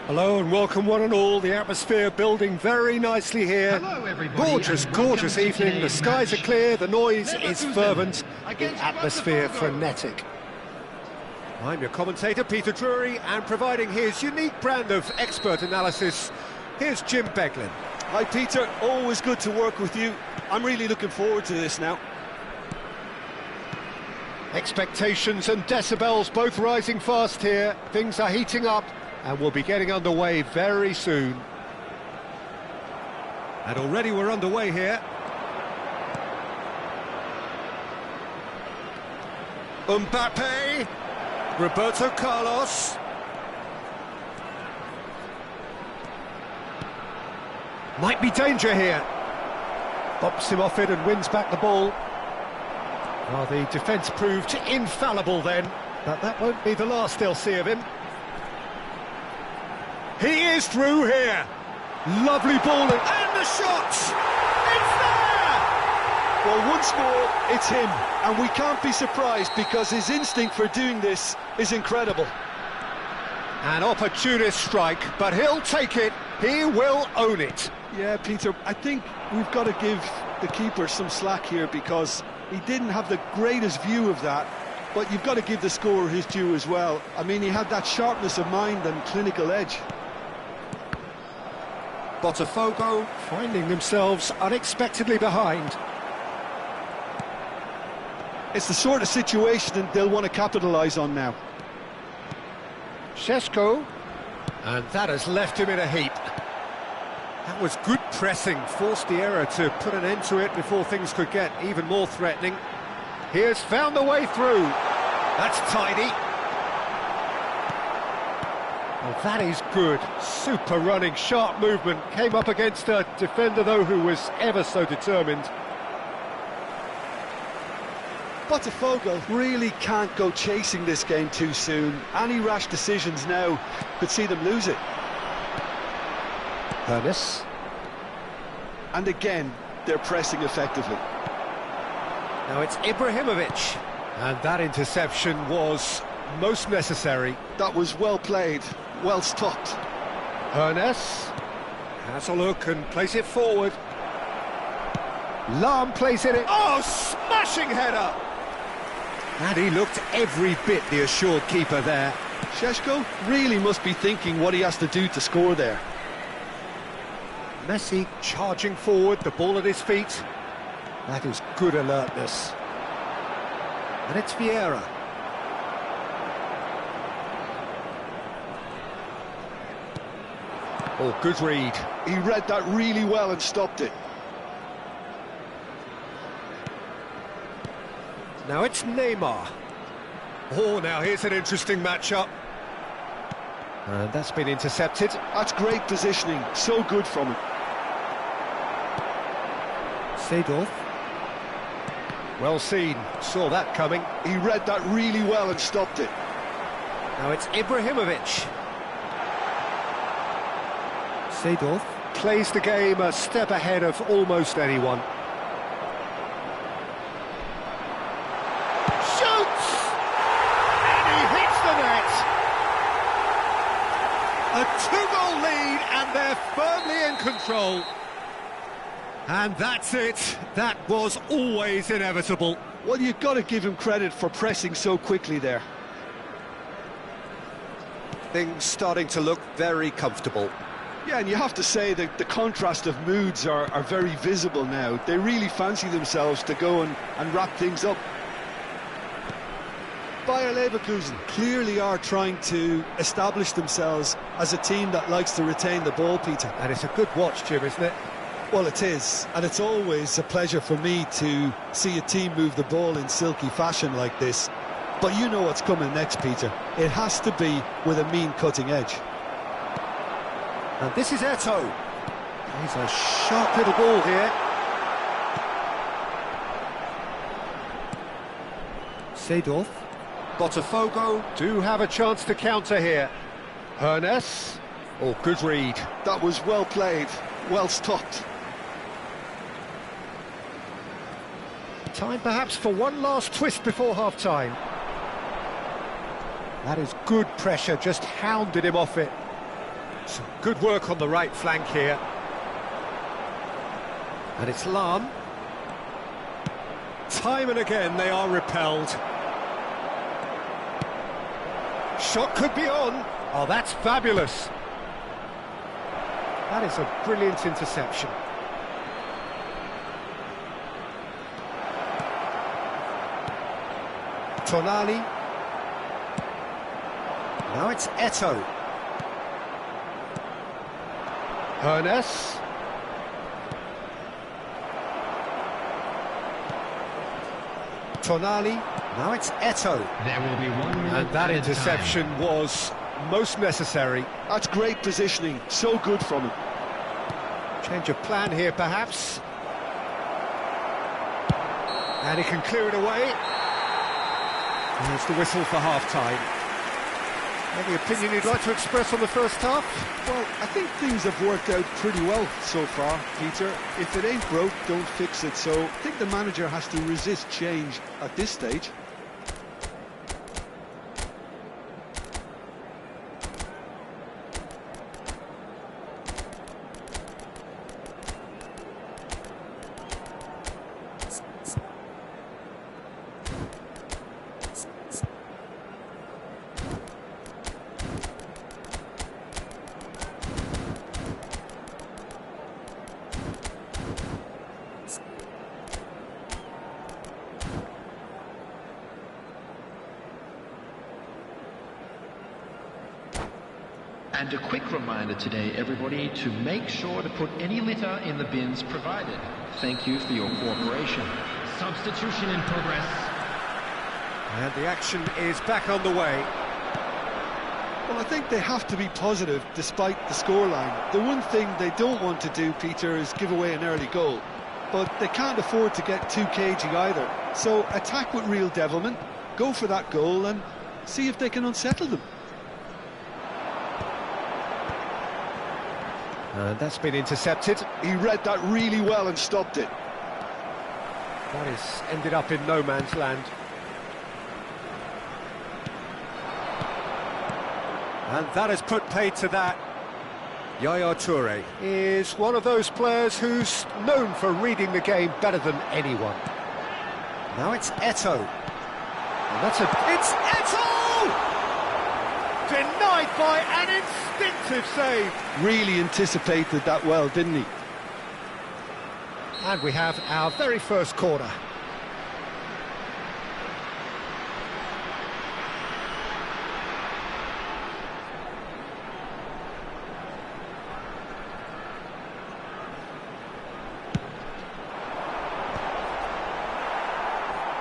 Hello and welcome one and all. The atmosphere building very nicely here. Hello everybody. Gorgeous evening. The skies are clear, the noise is fervent, the Against atmosphere Botafogo. frenetic. I'm your commentator, Peter Drury, and providing his unique brand of expert analysis, here's Jim Beglin. Hi Peter, always good to work with you. I'm really looking forward to this now. Expectations and decibels both rising fast here. Things are heating up and we'll be getting underway very soon. And already we're underway here. Mbappe, Roberto Carlos. Might be danger here. Bops him off it and wins back the ball. Well, the defence proved infallible then, but that won't be the last they'll see of him. He is through here. Lovely ball and the shot! It's there! Well, once more, it's him, and we can't be surprised because his instinct for doing this is incredible. An opportunist strike, but he'll take it. He will own it. Yeah, Peter, I think we've got to give the keeper some slack here because he didn't have the greatest view of that, but you've got to give the scorer his due as well. I mean, he had that sharpness of mind and clinical edge. Botafogo finding themselves unexpectedly behind. It's the sort of situation they'll want to capitalise on now. Šeško, and that has left him in a heap. That was good pressing, forced the error to put an end to it before things could get even more threatening. He has found the way through. That's tidy. Well, that is good. Super running, sharp movement. Came up against a defender, though, who was ever so determined. Botafogo really can't go chasing this game too soon. Any rash decisions now could see them lose it. Ernest. And again, they're pressing effectively. Now it's Ibrahimovic. And that interception was most necessary. That was well played, well stopped. Ernest has a look and plays it forward. Lahm plays it in. Oh, smashing header! And he looked every bit the assured keeper there. Šeško really must be thinking what he has to do to score there. Messi charging forward, the ball at his feet. That is good alertness. And it's Vieira. Oh, good read. He read that really well and stopped it. Now it's Neymar. Oh, now here's an interesting matchup. And that's been intercepted. That's great positioning, so good from him. Seedorf. Well seen, saw that coming. He read that really well and stopped it. Now it's Ibrahimovic. Seedorf plays the game a step ahead of almost anyone. Shoots! And he hits the net! A two-goal lead and they're firmly in control. And that's it. That was always inevitable. Well, you've got to give him credit for pressing so quickly there. Things starting to look very comfortable. Yeah, and you have to say that the contrast of moods are very visible now. They really fancy themselves to go and wrap things up. Bayer Leverkusen clearly are trying to establish themselves as a team that likes to retain the ball, Peter. And it's a good watch, Jim, isn't it? Well, it is, and it's always a pleasure for me to see a team move the ball in silky fashion like this. But you know what's coming next, Peter. It has to be with a mean cutting edge. And this is Eto'o. He's a sharp little ball here. Seedorf. Botafogo do have a chance to counter here. Ernest. Oh, good read. That was well played, well stopped. Time perhaps for one last twist before half-time. That is good pressure, just hounded him off it. Some good work on the right flank here. And it's Lam. Time and again they are repelled. Shot could be on. Oh, that's fabulous. That is a brilliant interception. Tonali. Now it's Eto'o. Ernest. Tonali. Now it's Eto'o. There will be 1 minute. And that interception was most necessary. That's great positioning, so good from him. Change of plan here, perhaps. And he can clear it away. There's the whistle for half-time. Any opinion you'd like to express on the first half? Well, I think things have worked out pretty well so far, Peter. If it ain't broke, don't fix it. So I think the manager has to resist change at this stage. And a quick reminder today, everybody, to make sure to put any litter in the bins provided. Thank you for your cooperation. Substitution in progress. And the action is back on the way. Well, I think they have to be positive despite the scoreline. The one thing they don't want to do, Peter, is give away an early goal. But they can't afford to get too cagey either. So attack with real devilment, go for that goal and see if they can unsettle them. And that's been intercepted. He read that really well and stopped it. That is ended up in no man's land. And that has put paid to that. Yaya Toure is one of those players who's known for reading the game better than anyone. Now it's Eto'o. And that's it's Eto'o! Denied by an instinctive save. Really anticipated that well, didn't he? And we have our very first corner.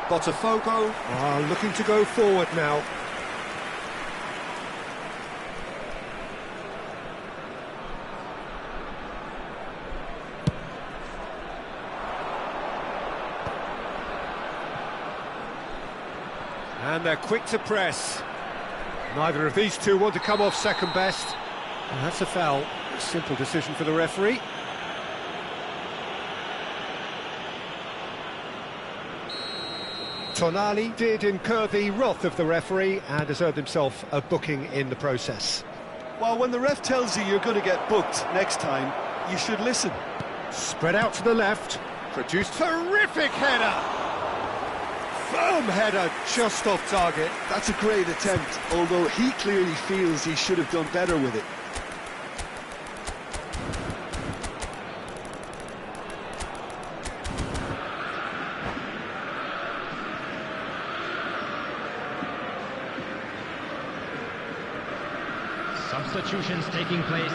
Botafogo are looking to go forward now. And they're quick to press. Neither of these two want to come off second best. And that's a foul. A simple decision for the referee. Tonali did incur the wrath of the referee and has earned himself a booking in the process. Well, when the ref tells you you're going to get booked next time, you should listen. Spread out to the left. Produced terrific header. Firm header, just off target. That's a great attempt, although he clearly feels he should have done better with it. Substitutions taking place.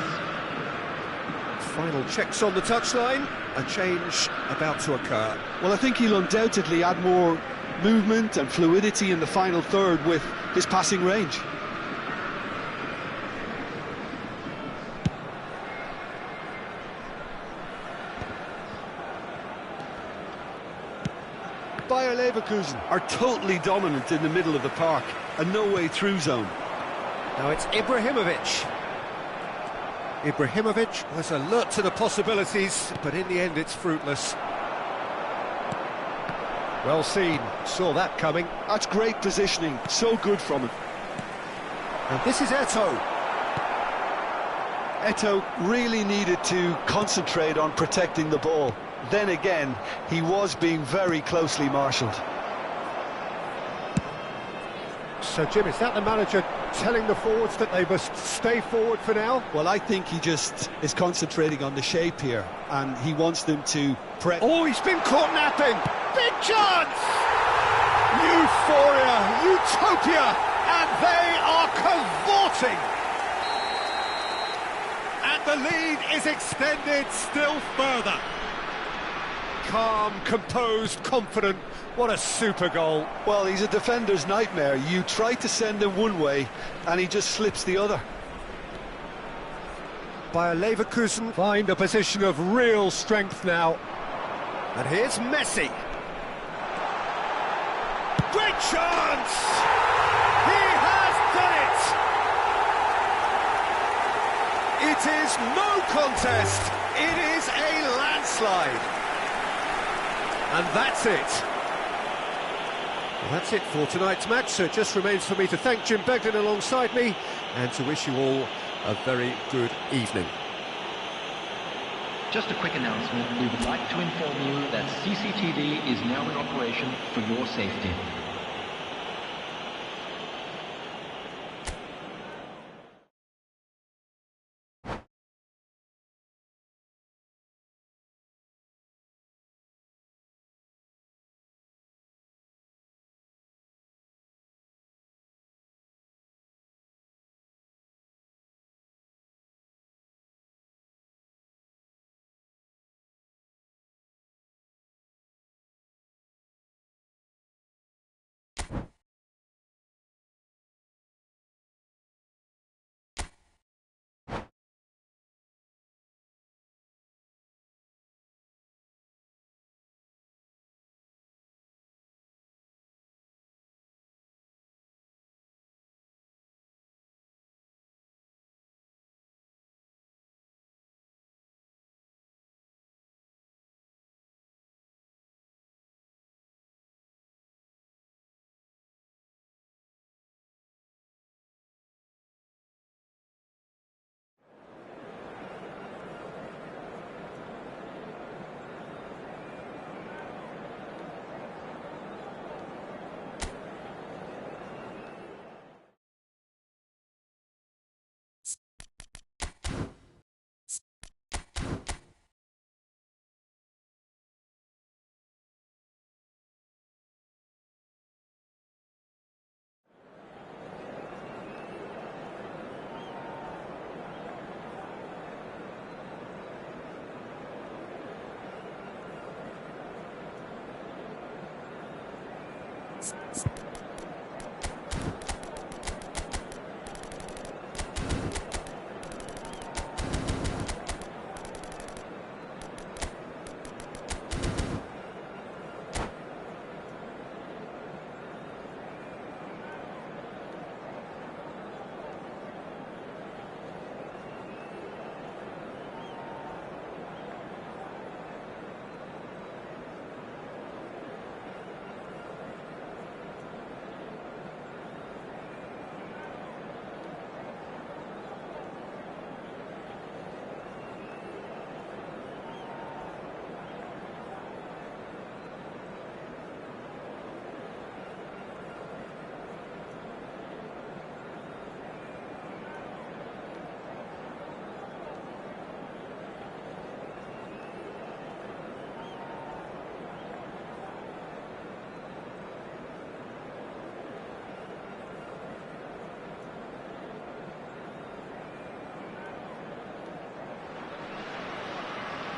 Final checks on the touchline. A change about to occur. Well, I think he'll undoubtedly add more movement and fluidity in the final third with his passing range. Bayer Leverkusen are totally dominant in the middle of the park, a no-way through zone. Now it's Ibrahimovic. Ibrahimovic was alert to the possibilities, but in the end it's fruitless. Well seen, saw that coming. That's great positioning, so good from him. And this is Eto'o. Eto'o really needed to concentrate on protecting the ball. Then again, he was being very closely marshalled. So, Jim, is that the manager telling the forwards that they must stay forward for now? Well, I think he just is concentrating on the shape here, and he wants them to press. Oh, he's been caught napping! Big chance! Euphoria, utopia, and they are cavorting! And the lead is extended still further. Calm, composed, confident. What a super goal. Well, he's a defender's nightmare. You try to send him one way, and he just slips the other. Bayer Leverkusen find a position of real strength now. And here's Messi. Great chance! He has done it! It is no contest. It is a landslide. And that's it. Well, that's it for tonight's match, so it just remains for me to thank Jim Beglin alongside me and to wish you all a very good evening. Just a quick announcement. We would like to inform you that CCTV is now in operation for your safety.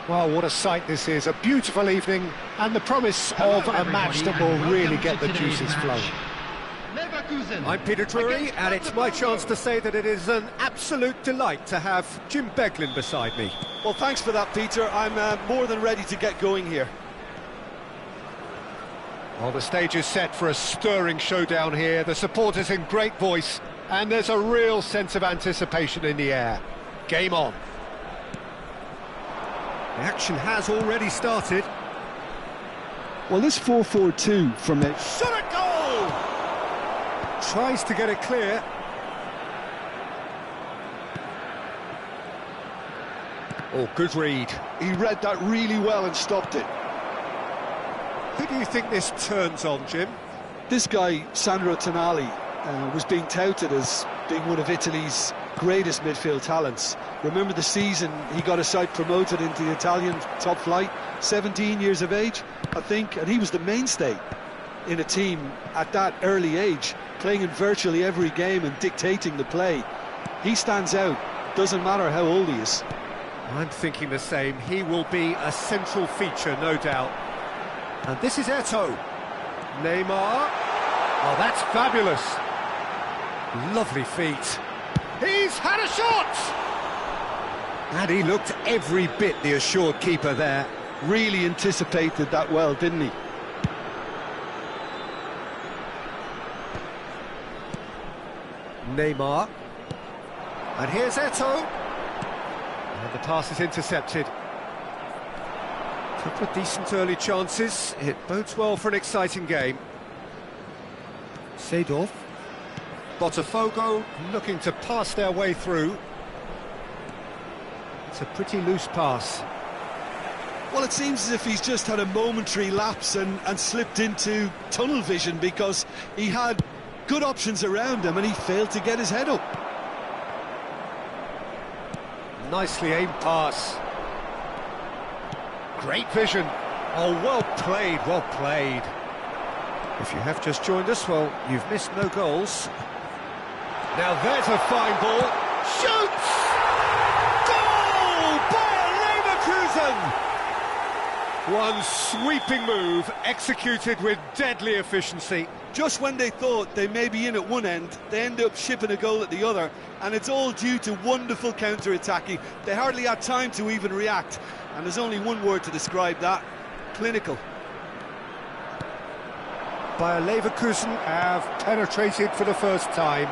Well, what a sight this is, a beautiful evening and the promise of a match that will really get the juices flowing. I'm Peter Drury, and it's my chance to say that it is an absolute delight to have Jim Beglin beside me. Well, thanks for that, Peter. I'm more than ready to get going here. Well, the stage is set for a stirring showdown here. The supporters in great voice, and there's a real sense of anticipation in the air. Game on. The action has already started. Well, this 4-4-2 from it. Shot at goal! Tries to get it clear. Oh, good read. He read that really well and stopped it. Who do you think this turns on, Jim? This guy, Sandro Tonali, was being touted as being one of Italy's greatest midfield talents. Remember the season he got a side promoted into the Italian top flight, 17 years of age, I think, and he was the mainstay in a team at that early age, playing in virtually every game and dictating the play. He stands out, doesn't matter how old he is. I'm thinking the same. He will be a central feature, no doubt. And this is Eto'o. Neymar. Oh, that's fabulous. Lovely feet. He's had a shot! And he looked every bit the assured keeper there. Really anticipated that well, didn't he? Neymar. And here's Eto'o. And the pass is intercepted. Couple of decent early chances. It bodes well for an exciting game. Seedorf. Botafogo looking to pass their way through. It's a pretty loose pass. Well, it seems as if he's just had a momentary lapse and slipped into tunnel vision, because he had good options around him and he failed to get his head up. Nicely aimed pass. Great vision. Oh, well played, well played. If you have just joined us, well, you've missed no goals. Now there's a fine ball. Shoots! Goal! Bayer Leverkusen! One sweeping move, executed with deadly efficiency. Just when they thought they may be in at one end, they end up shipping a goal at the other, and it's all due to wonderful counter-attacking. They hardly had time to even react, and there's only one word to describe that: clinical. Bayer Leverkusen have penetrated for the first time.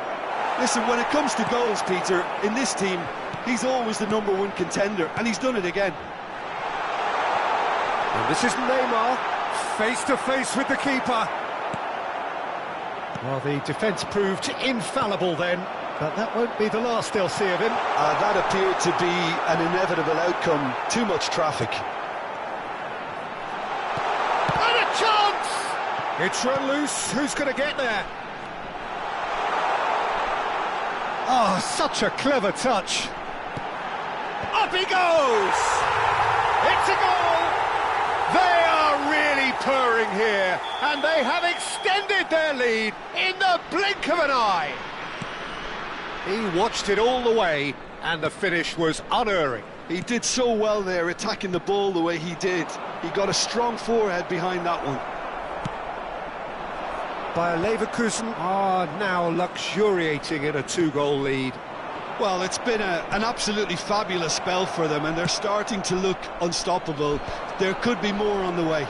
Listen, when it comes to goals, Peter, in this team, he's always the #1 contender, and he's done it again. And this is Neymar, face-to-face with the keeper. Well, the defence proved infallible then, but that won't be the last they'll see of him. That appeared to be an inevitable outcome. Too much traffic. And a chance! It's run loose. Who's going to get there? Oh, such a clever touch. Up he goes! It's a goal! They are really purring here, and they have extended their lead in the blink of an eye. He watched it all the way, and the finish was unerring. He did so well there, attacking the ball the way he did. He got a strong forehead behind that one. Bayer Leverkusen are now luxuriating in a 2-goal lead. Well, it's been an absolutely fabulous spell for them, and they're starting to look unstoppable. There could be more on the way.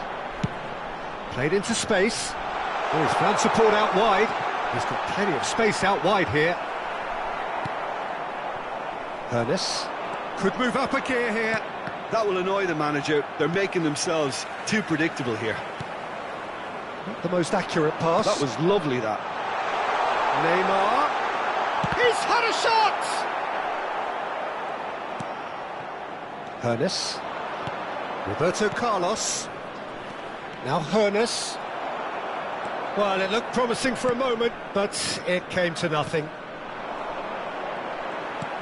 Played into space. Oh, he's found support out wide. He's got plenty of space out wide here. Ernest could move up a gear here. That will annoy the manager. They're making themselves too predictable here. Not the most accurate pass. That was lovely, that. Neymar. He's had a shot! Ernest. Roberto Carlos. Now Ernest. Well, it looked promising for a moment, but it came to nothing.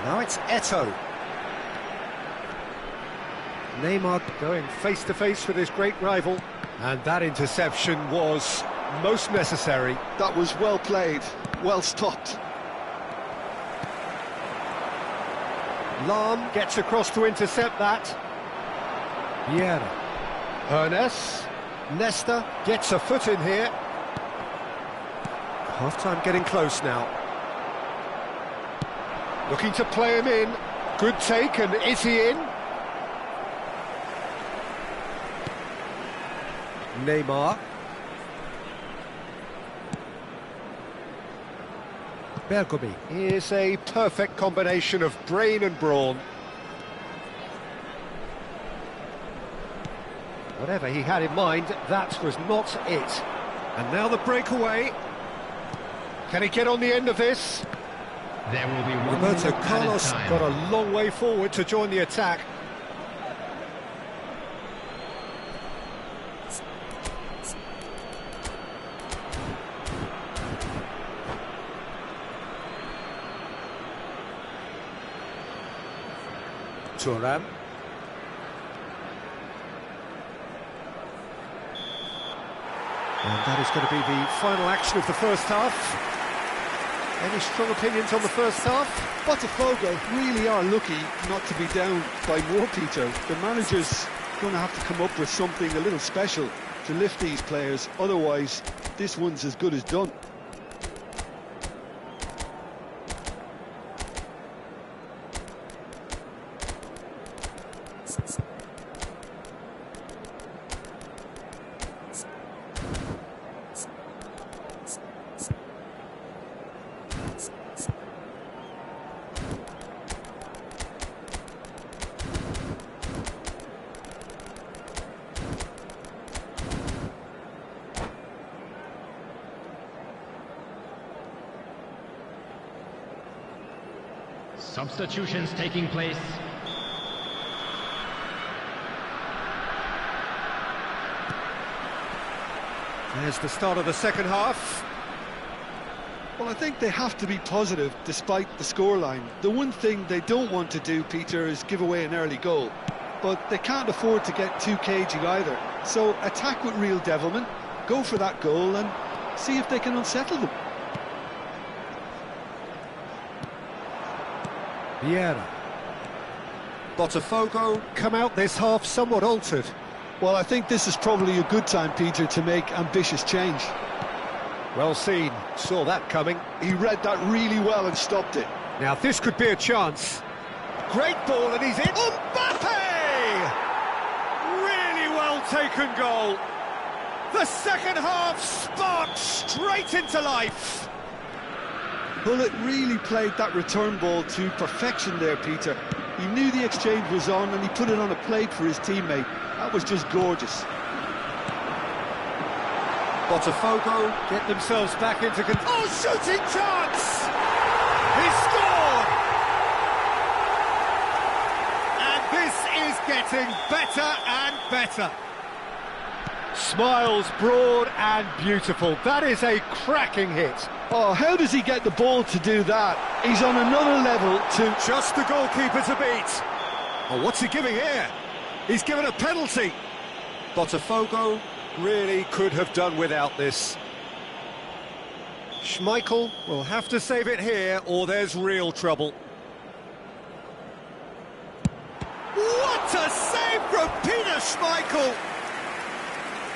Now it's Eto'o. Neymar going face-to-face with his great rival. And that interception was most necessary. That was well played, well stopped. Lahm gets across to intercept that. Vieira. Ernest. Nesta gets a foot in here. Half-time getting close now. Looking to play him in. Good take, and is he in? Neymar. Bergomi is a perfect combination of brain and brawn. Whatever he had in mind, that was not it. And now the breakaway. Can he get on the end of this? There will be one Roberto minute Carlos added time. got a long way forward to join the attack. Turan. And that is going to be the final action of the first half. Any strong opinions on the first half? Botafogo really are lucky not to be down by more, Peter. The manager's going to have to come up with something a little special to lift these players, otherwise this one's as good as done. Substitutions taking place. There's the start of the second half. Well, I think they have to be positive despite the scoreline. The one thing they don't want to do, Peter, is give away an early goal. But they can't afford to get too cagey either. So attack with real devilment, go for that goal and see if they can unsettle them. Vieira. Botafogo come out this half somewhat altered. Well, I think this is probably a good time, Peter, to make ambitious change. Well seen, saw that coming. He read that really well and stopped it. Now this could be a chance. Great ball and he's in. Mbappe! Really well taken goal. The second half sparked straight into life. Bullet really played that return ball to perfection there, Peter. He knew the exchange was on and he put it on a plate for his teammate. That was just gorgeous. Botafogo get themselves back into control. Oh, shooting chance! He scored! And this is getting better and better. Smiles broad and beautiful. That is a cracking hit. Oh, how does he get the ball to do that? He's on another level to... Just the goalkeeper to beat. Oh, what's he giving here? He's given a penalty. Botafogo really could have done without this. Schmeichel will have to save it here or there's real trouble. What a save from Peter Schmeichel!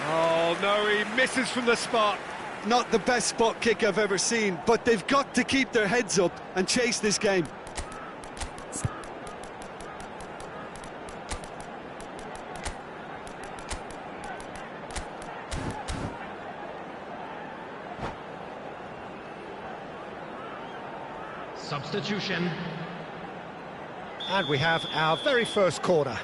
Oh no, he misses from the spot. Not the best spot kick I've ever seen, but they've got to keep their heads up and chase this game. Substitution. And we have our very first corner.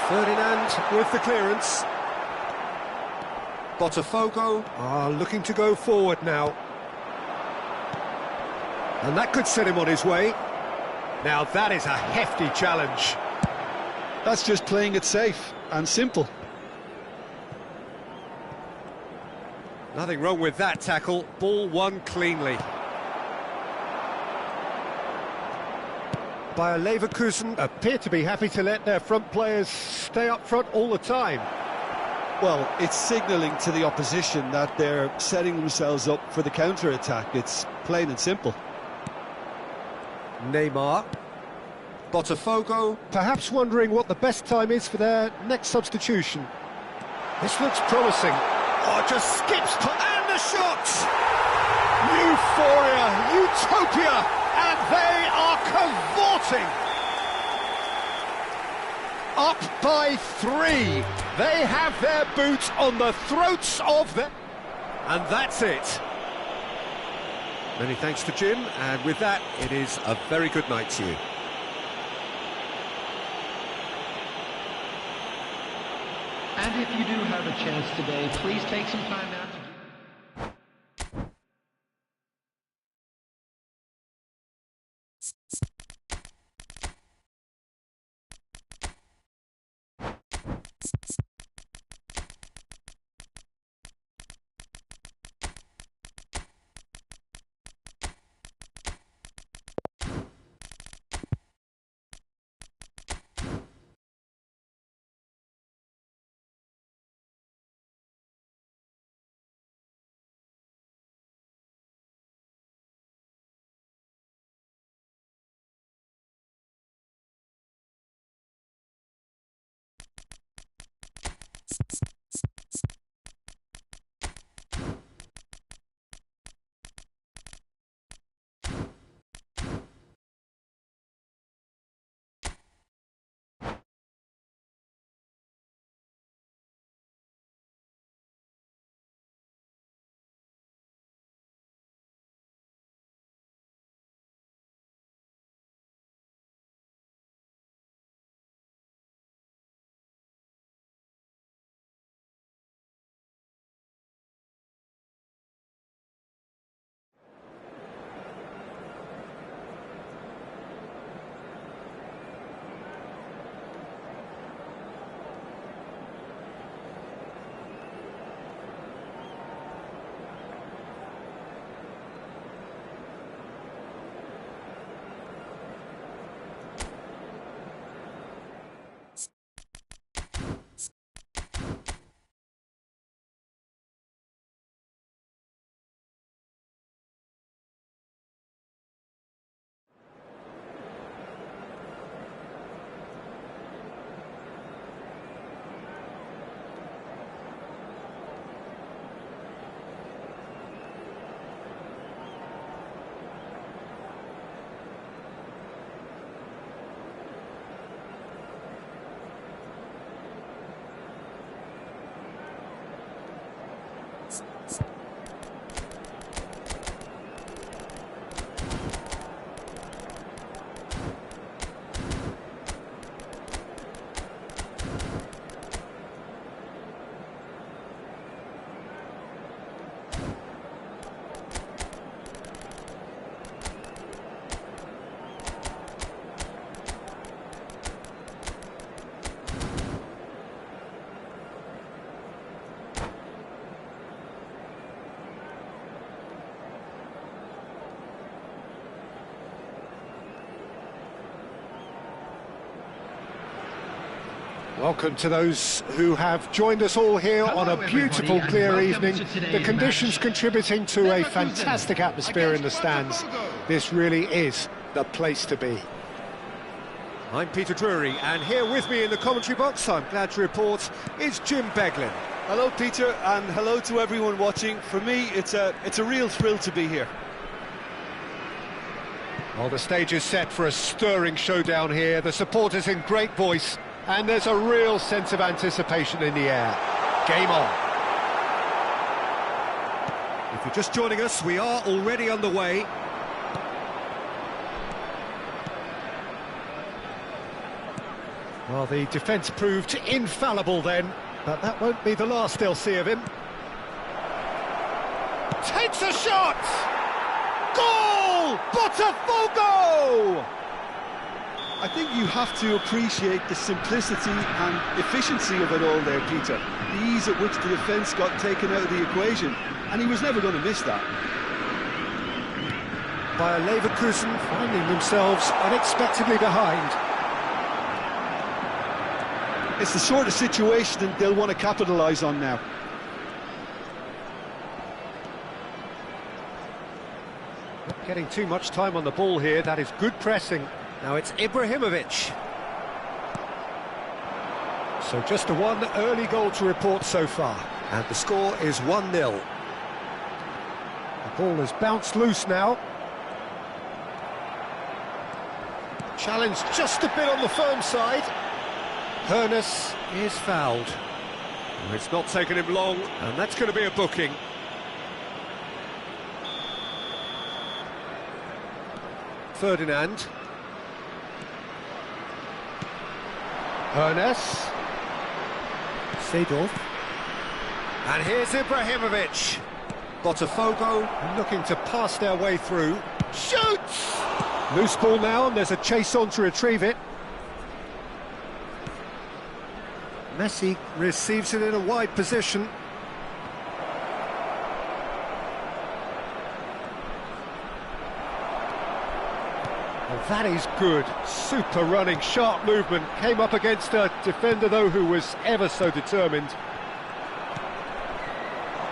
Ferdinand with the clearance. Botafogo are looking to go forward now. And that could set him on his way. Now that is a hefty challenge. That's just playing it safe and simple. Nothing wrong with that tackle. Ball won cleanly. Bayer Leverkusen appear to be happy to let their front players stay up front all the time. Well, it's signalling to the opposition that they're setting themselves up for the counter-attack. It's plain and simple. Neymar. Botafogo, perhaps wondering what the best time is for their next substitution. This looks promising. Oh, just skips, and the shot! Euphoria, utopia, and they are cavorting! Up by 3. They have their boots on the throats of them. And that's it. Many thanks to Jim, and with that, it is a very good night to you. And if you do have a chance today, please take some time out to Welcome to those who have joined us all here on a beautiful, clear evening. The conditions contributing to a fantastic atmosphere in the stands. This really is the place to be. I'm Peter Drury, and here with me in the commentary box, I'm glad to report, is Jim Beglin. Hello, Peter, and hello to everyone watching. For me, it's a real thrill to be here. Well, the stage is set for a stirring showdown here. The supporters in great voice, and there's a real sense of anticipation in the air. Game on. If you're just joining us, we are already underway. Well, the defence proved infallible then, but that won't be the last they'll see of him. Takes a shot! Goal! Botafogo! I think you have to appreciate the simplicity and efficiency of it all there, Peter. The ease at which the defence got taken out of the equation, and he was never going to miss that. Bayer Leverkusen finding themselves unexpectedly behind. It's the sort of situation that they'll want to capitalise on now. Not getting too much time on the ball here, that is good pressing. Now it's Ibrahimovic. So just the one early goal to report so far. And the score is 1-0. The ball has bounced loose now. Challenge just a bit on the firm side. Hoeneß is fouled. Well, it's not taken him long, and that's going to be a booking. Ferdinand. Hoeneß. Seedorf. And here's Ibrahimovic. Botafogo looking to pass their way through. Shoots! Loose ball now, and there's a chase on to retrieve it. Messi receives it in a wide position. And that is good. Super running, sharp movement. Came up against a defender, though, who was ever so determined.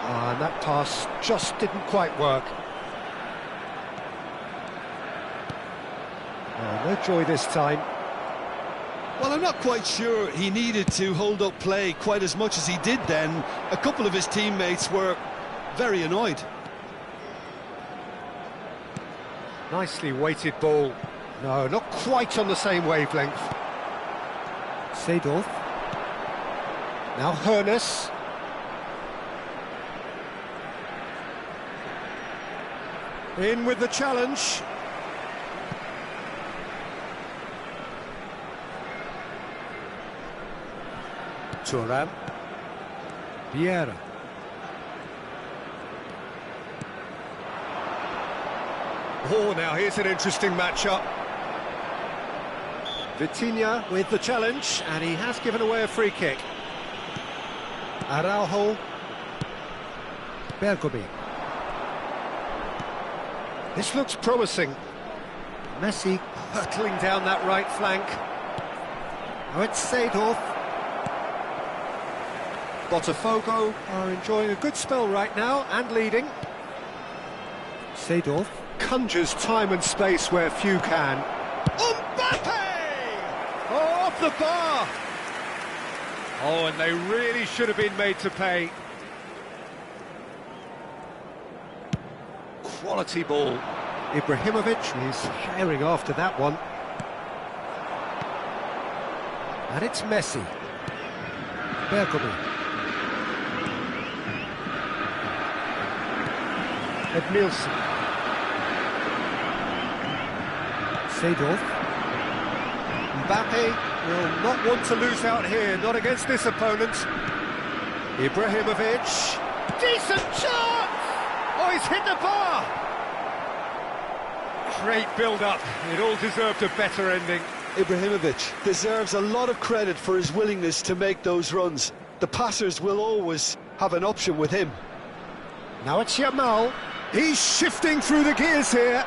And that pass just didn't quite work. Oh, no joy this time. Well, I'm not quite sure he needed to hold up play quite as much as he did then. A couple of his teammates were very annoyed. Nicely weighted ball. No, not quite on the same wavelength. Seedorf. Now Hoeneß. In with the challenge. Thuram. Vieira. Oh, now here's an interesting matchup. Vitinha with the challenge, and he has given away a free kick. Araujo. Bergomi. This looks promising. Messi hurtling down that right flank. Now it's Seedorf. Botafogo are enjoying a good spell right now and leading. Seedorf conjures time and space where few can. Mbappe! Oh, off the bar! Oh, and they really should have been made to pay. Quality ball. Ibrahimovic is herring after that one. And it's Messi. Bergomi. Edmilson. Seedorf. Mbappe will not want to lose out here, not against this opponent. Ibrahimovic. Decent chance! Oh, he's hit the bar! Great build-up. It all deserved a better ending. Ibrahimovic deserves a lot of credit for his willingness to make those runs. The passers will always have an option with him. Now it's Yamal. He's shifting through the gears here.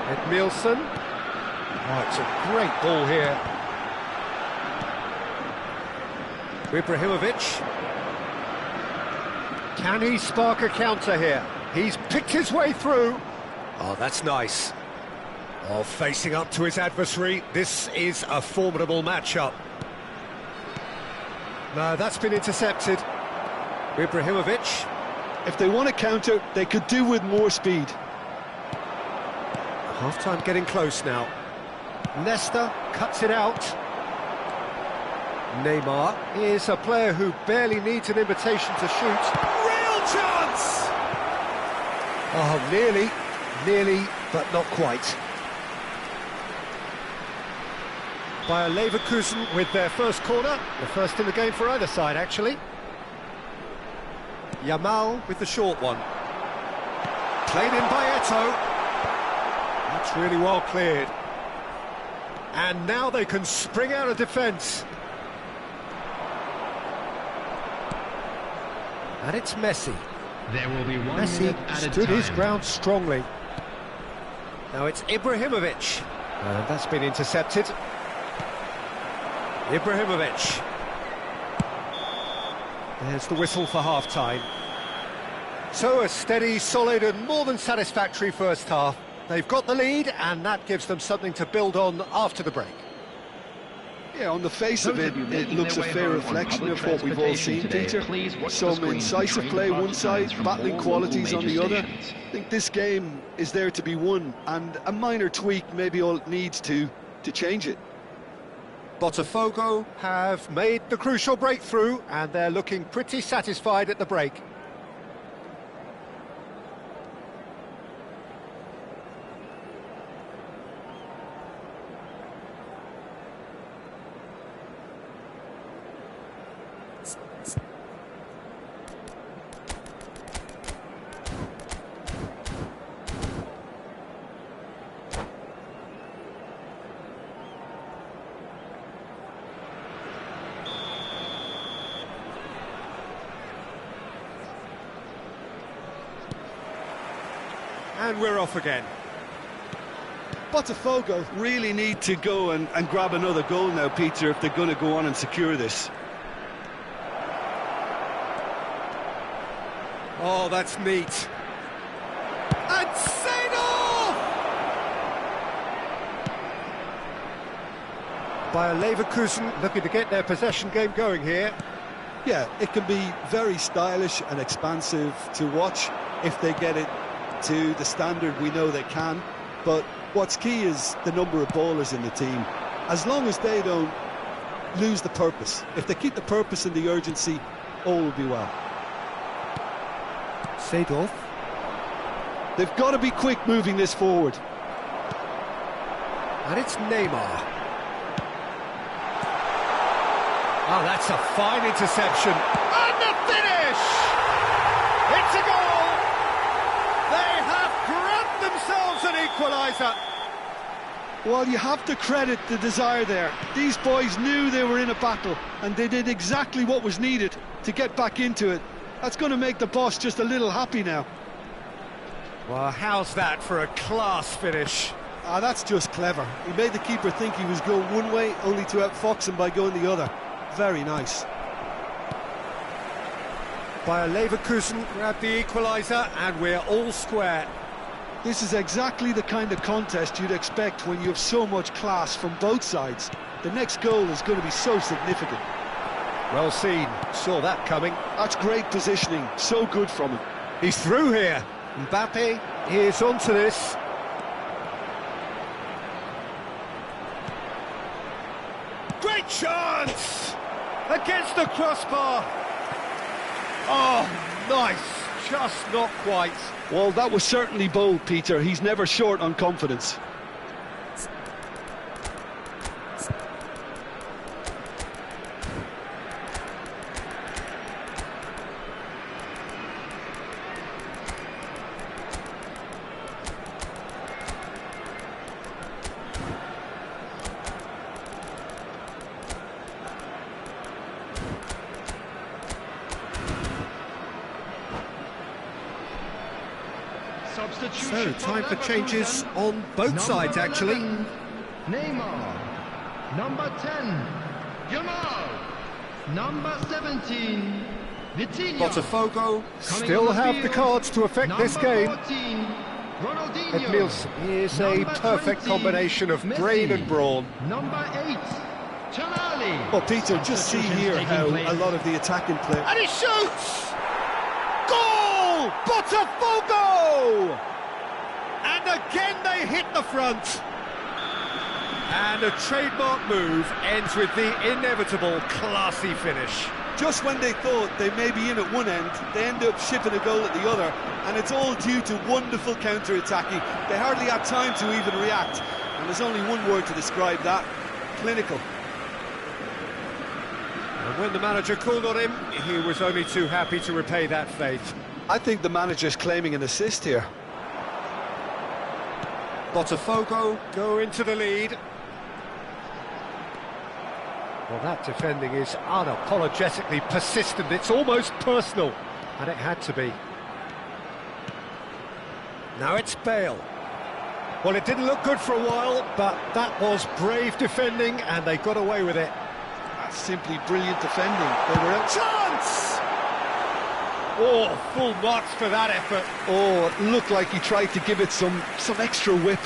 Edmilson. Oh, it's a great ball here. Ibrahimovic. Can he spark a counter here? He's picked his way through. Oh, that's nice. Oh, facing up to his adversary. This is a formidable matchup. No, that's been intercepted. Ibrahimovic. If they want to counter, they could do with more speed. Half-time getting close now. Nesta cuts it out. Neymar is a player who barely needs an invitation to shoot. Real chance! Oh, nearly, but not quite. Bayer Leverkusen with their first corner, the first in the game for either side, actually. Yamal with the short one. Played in by Eto'o. That's really well cleared. And now they can spring out of defence. And it's Messi. There will be 1 Messi minute at a stood time. his ground strongly. Now it's Ibrahimovic. And that's been intercepted. Ibrahimovic. There's the whistle for half-time. So a steady, solid and more than satisfactory first half. They've got the lead and that gives them something to build on after the break. Yeah, on the face of it, it looks a fair reflection of what we've all seen, Peter. Some incisive play one side, battling qualities on the other. I think this game is there to be won, and a minor tweak maybe all it needs to change it. Botafogo have made the crucial breakthrough and they're looking pretty satisfied at the break. And we're off again. Botafogo really need to go and grab another goal now, Peter, if they're going to go on and secure this. Oh, that's neat. And Zetsu! Bayer Leverkusen looking to get their possession game going here. Yeah, it can be very stylish and expansive to watch if they get it to the standard we know they can. But what's key is the number of ballers in the team. As long as they don't lose the purpose, if they keep the purpose and the urgency, all will be well. Seedorf. They've got to be quick moving this forward. And it's Neymar. Oh, that's a fine interception. And the finish! It's a goal! They have grabbed themselves an equaliser. Well, you have to credit the desire there. These boys knew they were in a battle, and they did exactly what was needed to get back into it. That's going to make the boss just a little happy now. Well, how's that for a class finish? Ah, that's just clever. He made the keeper think he was going one way, only to outfox him by going the other. Very nice. Bayer Leverkusen grabbed the equaliser, and we're all square. This is exactly the kind of contest you'd expect when you have so much class from both sides. The next goal is going to be so significant. Well seen, saw that coming. That's great positioning, so good from him. He's through here. Mbappe is onto this. Great chance! Against the crossbar. Oh, nice. Just not quite. Well, that was certainly bold, Peter. He's never short on confidence. So, time for changes on both sides, actually. Neymar. Number 10, Jamal. Number 17, Vitinho. Botafogo still have the cards to affect this game. 14, Ronaldinho. Edmilson is a perfect 20, combination of brain and brawn. Number 8, Tonali. Well, Peter, just see here how a lot of the attacking play... And he shoots! Goal! Botafogo! And again they hit the front. And a trademark move ends with the inevitable classy finish. Just when they thought they may be in at one end, they end up shipping a goal at the other, and it's all due to wonderful counter-attacking. They hardly had time to even react, and there's only one word to describe that: clinical. And when the manager called on him, he was only too happy to repay that faith. I think the manager's claiming an assist here. Botafogo go into the lead. Well, that defending is unapologetically persistent. It's almost personal, and it had to be. Now it's Bale. Well, it didn't look good for a while, but that was brave defending, and they got away with it. That's simply brilliant defending. They were out. Chance! Oh, full marks for that effort. Oh, it looked like he tried to give it some extra whip.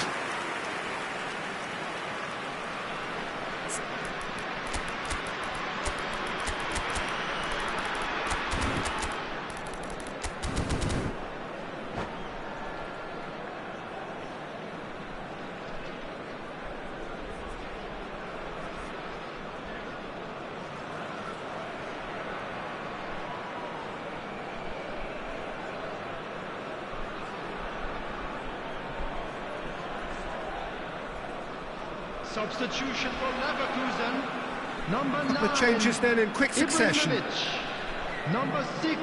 Substitution for Leverkusen. Number 9. The changes then in quick succession. Ibrahimovic. Number 6,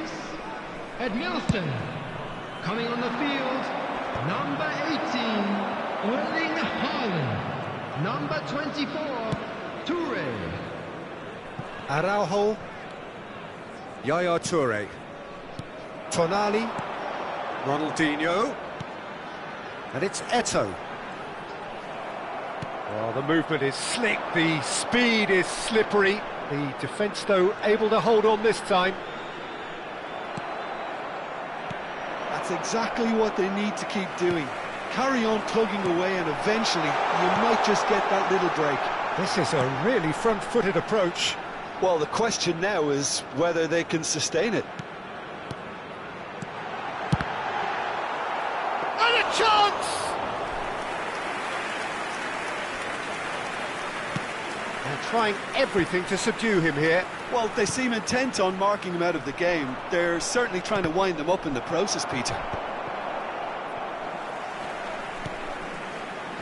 Edmilson. Coming on the field, number 18, Erling Haaland. Number 24, Toure. Araujo. Yaya Toure. Tonali. Ronaldinho. And it's Eto. Well, the movement is slick, the speed is slippery. The defence, though, able to hold on this time. That's exactly what they need to keep doing. Carry on plugging away, and eventually you might just get that little break. This is a really front-footed approach. Well, the question now is whether they can sustain it. And a chance! They're trying everything to subdue him here. Well, they seem intent on marking him out of the game. They're certainly trying to wind them up in the process, Peter.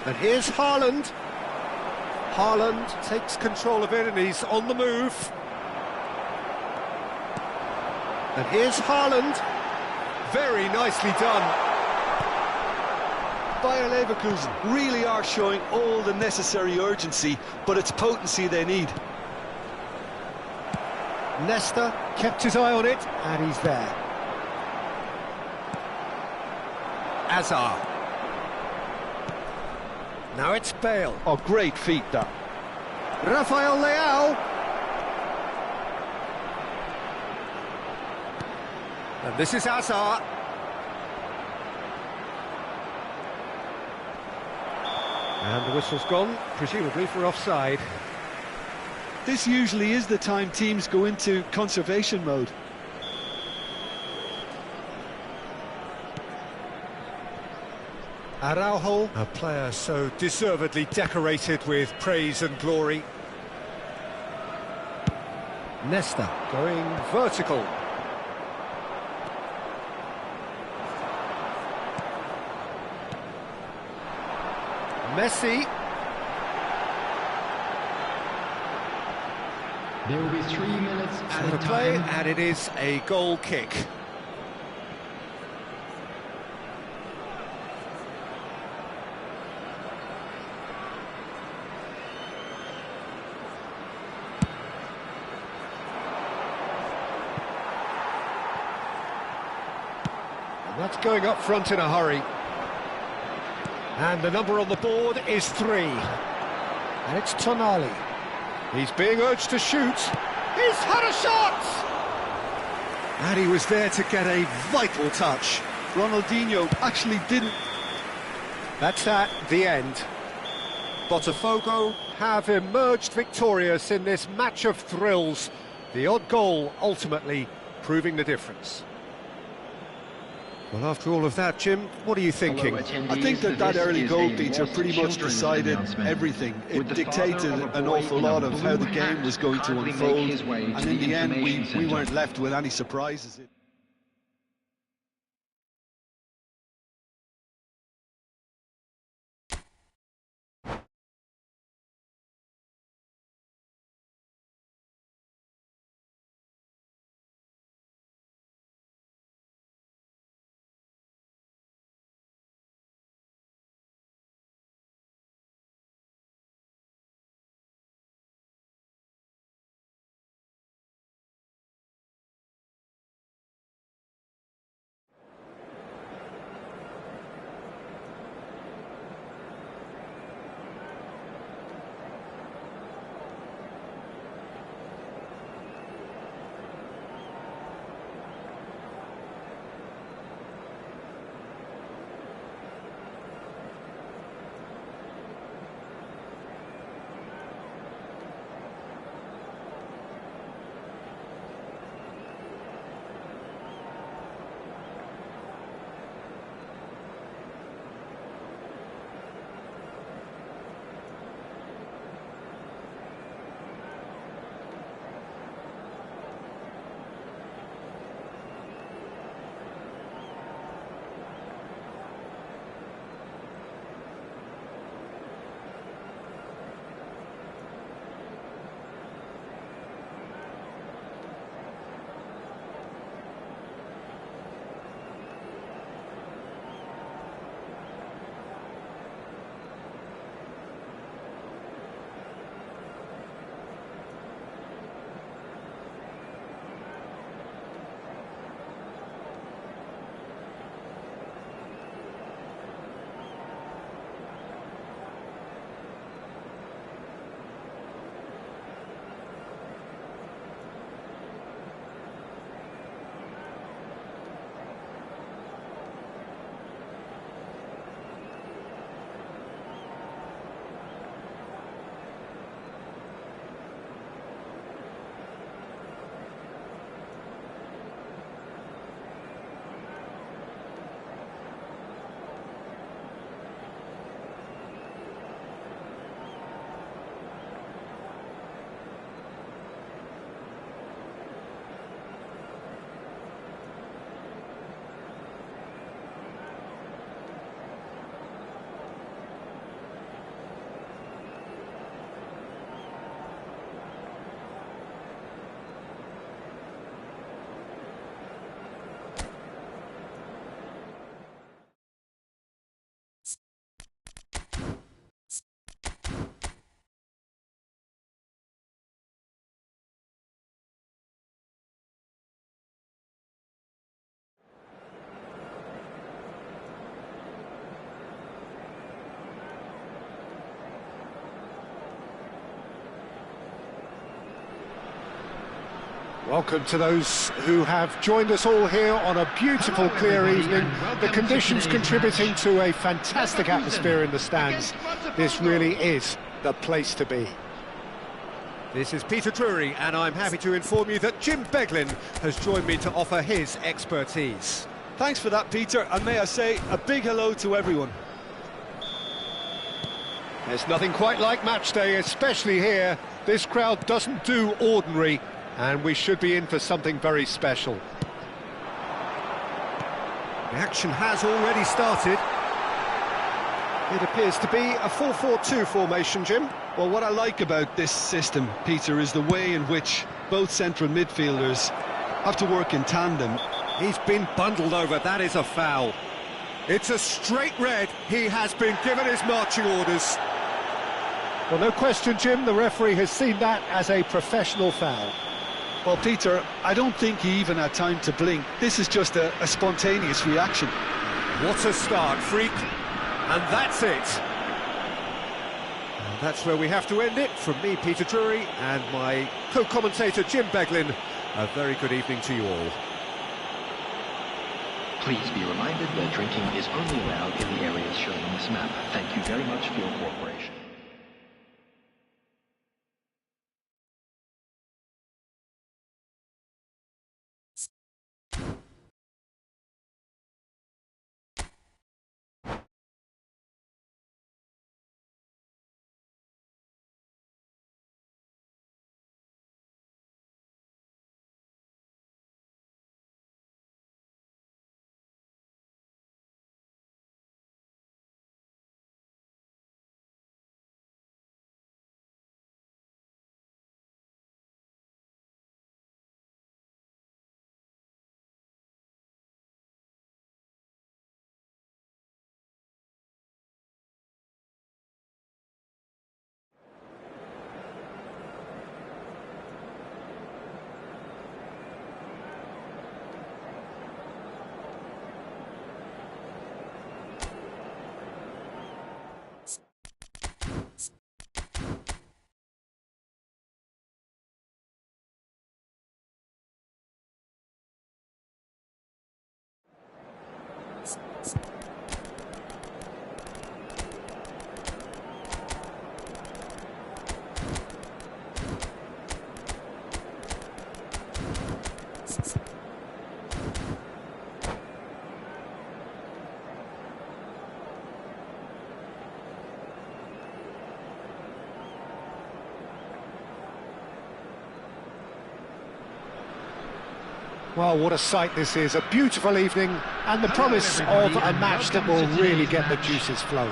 And here's Haaland. Haaland takes control of it and he's on the move. And here's Haaland. Very nicely done. Bayer Leverkusen really are showing all the necessary urgency, but it's potency they need. Nesta kept his eye on it, and he's there. Azar. Now it's Bale. Oh, great feat, that. Rafael Leao. And this is Azar. And the whistle's gone, presumably for offside. This usually is the time teams go into conservation mode. Araujo, a player so deservedly decorated with praise and glory. Nesta going vertical. Messi. There will be 3 minutes at a Play, time. and it is a goal kick. And that's going up front in a hurry. And the number on the board is 3. And it's Tonali. He's being urged to shoot. He's had a shot! And he was there to get a vital touch. Ronaldinho actually didn't. That's that, the end. Botafogo have emerged victorious in this match of thrills. The odd goal ultimately proving the difference. Well, after all of that, Jim, what are you thinking? I think that early goal, Peter, pretty much decided everything. It dictated an awful lot of how the game was going to unfold, and in the end, we weren't left with any surprises. Welcome to those who have joined us all here on a beautiful, clear evening. The conditions contributing to a fantastic atmosphere in the stands. This really is the place to be. This is Peter Drury, and I'm happy to inform you that Jim Beglin has joined me to offer his expertise. Thanks for that, Peter, and may I say a big hello to everyone. There's nothing quite like match day, especially here. This crowd doesn't do ordinary, and we should be in for something very special. The action has already started. It appears to be a 4-4-2 formation, Jim. Well, what I like about this system, Peter, is the way in which both central midfielders have to work in tandem. He's been bundled over, that is a foul. It's a straight red. He has been given his marching orders. Well, no question, Jim, the referee has seen that as a professional foul. Well, Peter, I don't think he even had time to blink. This is just a spontaneous reaction. What a start, freak. And that's it. And that's where we have to end it. From me, Peter Drury, and my co-commentator, Jim Beglin, a very good evening to you all. Please be reminded that drinking is only allowed in the areas shown on this map. Thank you very much for your cooperation. Well, what a sight this is, a beautiful evening, and the promise of a match that will really get the juices flowing.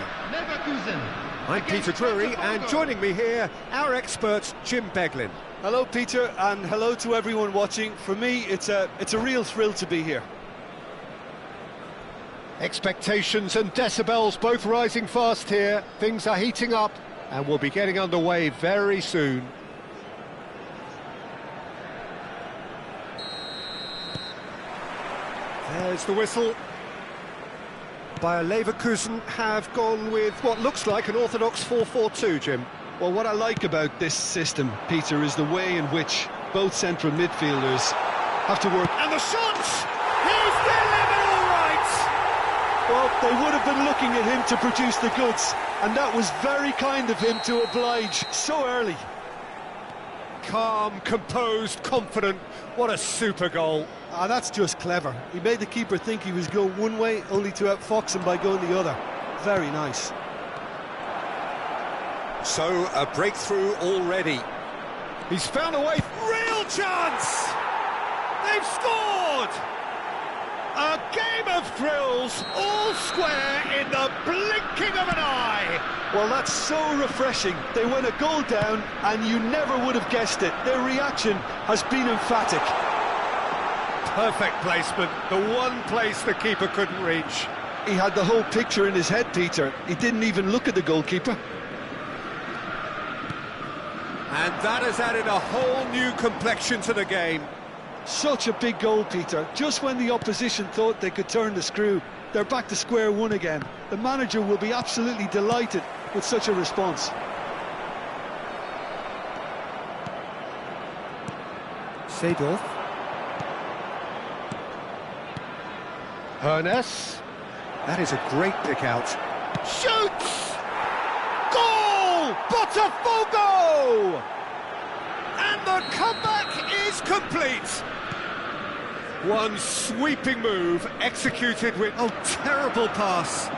I'm Peter Drury, and joining me here, our expert, Jim Beglin. Hello, Peter, and hello to everyone watching. For me, it's a real thrill to be here. Expectations and decibels both rising fast here. Things are heating up, and we'll be getting underway very soon. There's the whistle. Bayer Leverkusen have gone with what looks like an orthodox 4-4-2, Jim. Well, what I like about this system, Peter, is the way in which both central midfielders have to work. And the shot! He's delivered all right! Well, they would have been looking at him to produce the goods, and that was very kind of him to oblige so early. Calm, composed, confident. What a super goal. Ah, that's just clever. He made the keeper think he was going one way, only to outfox him by going the other. Very nice. So, a breakthrough already. He's found a way. Real chance! They've scored! A game of thrills, all square in the blinking of an eye. Well, that's so refreshing. They went a goal down, and you never would have guessed it. Their reaction has been emphatic. Perfect placement, the one place the keeper couldn't reach. He had the whole picture in his head, Peter. He didn't even look at the goalkeeper. And that has added a whole new complexion to the game. Such a big goal, Peter. Just when the opposition thought they could turn the screw, they're back to square one again. The manager will be absolutely delighted with such a response. Seedorf. Hernes. That is a great pick out. Shoots! Goal! Botafogo! And the comeback is complete. One sweeping move executed with... Oh, terrible pass.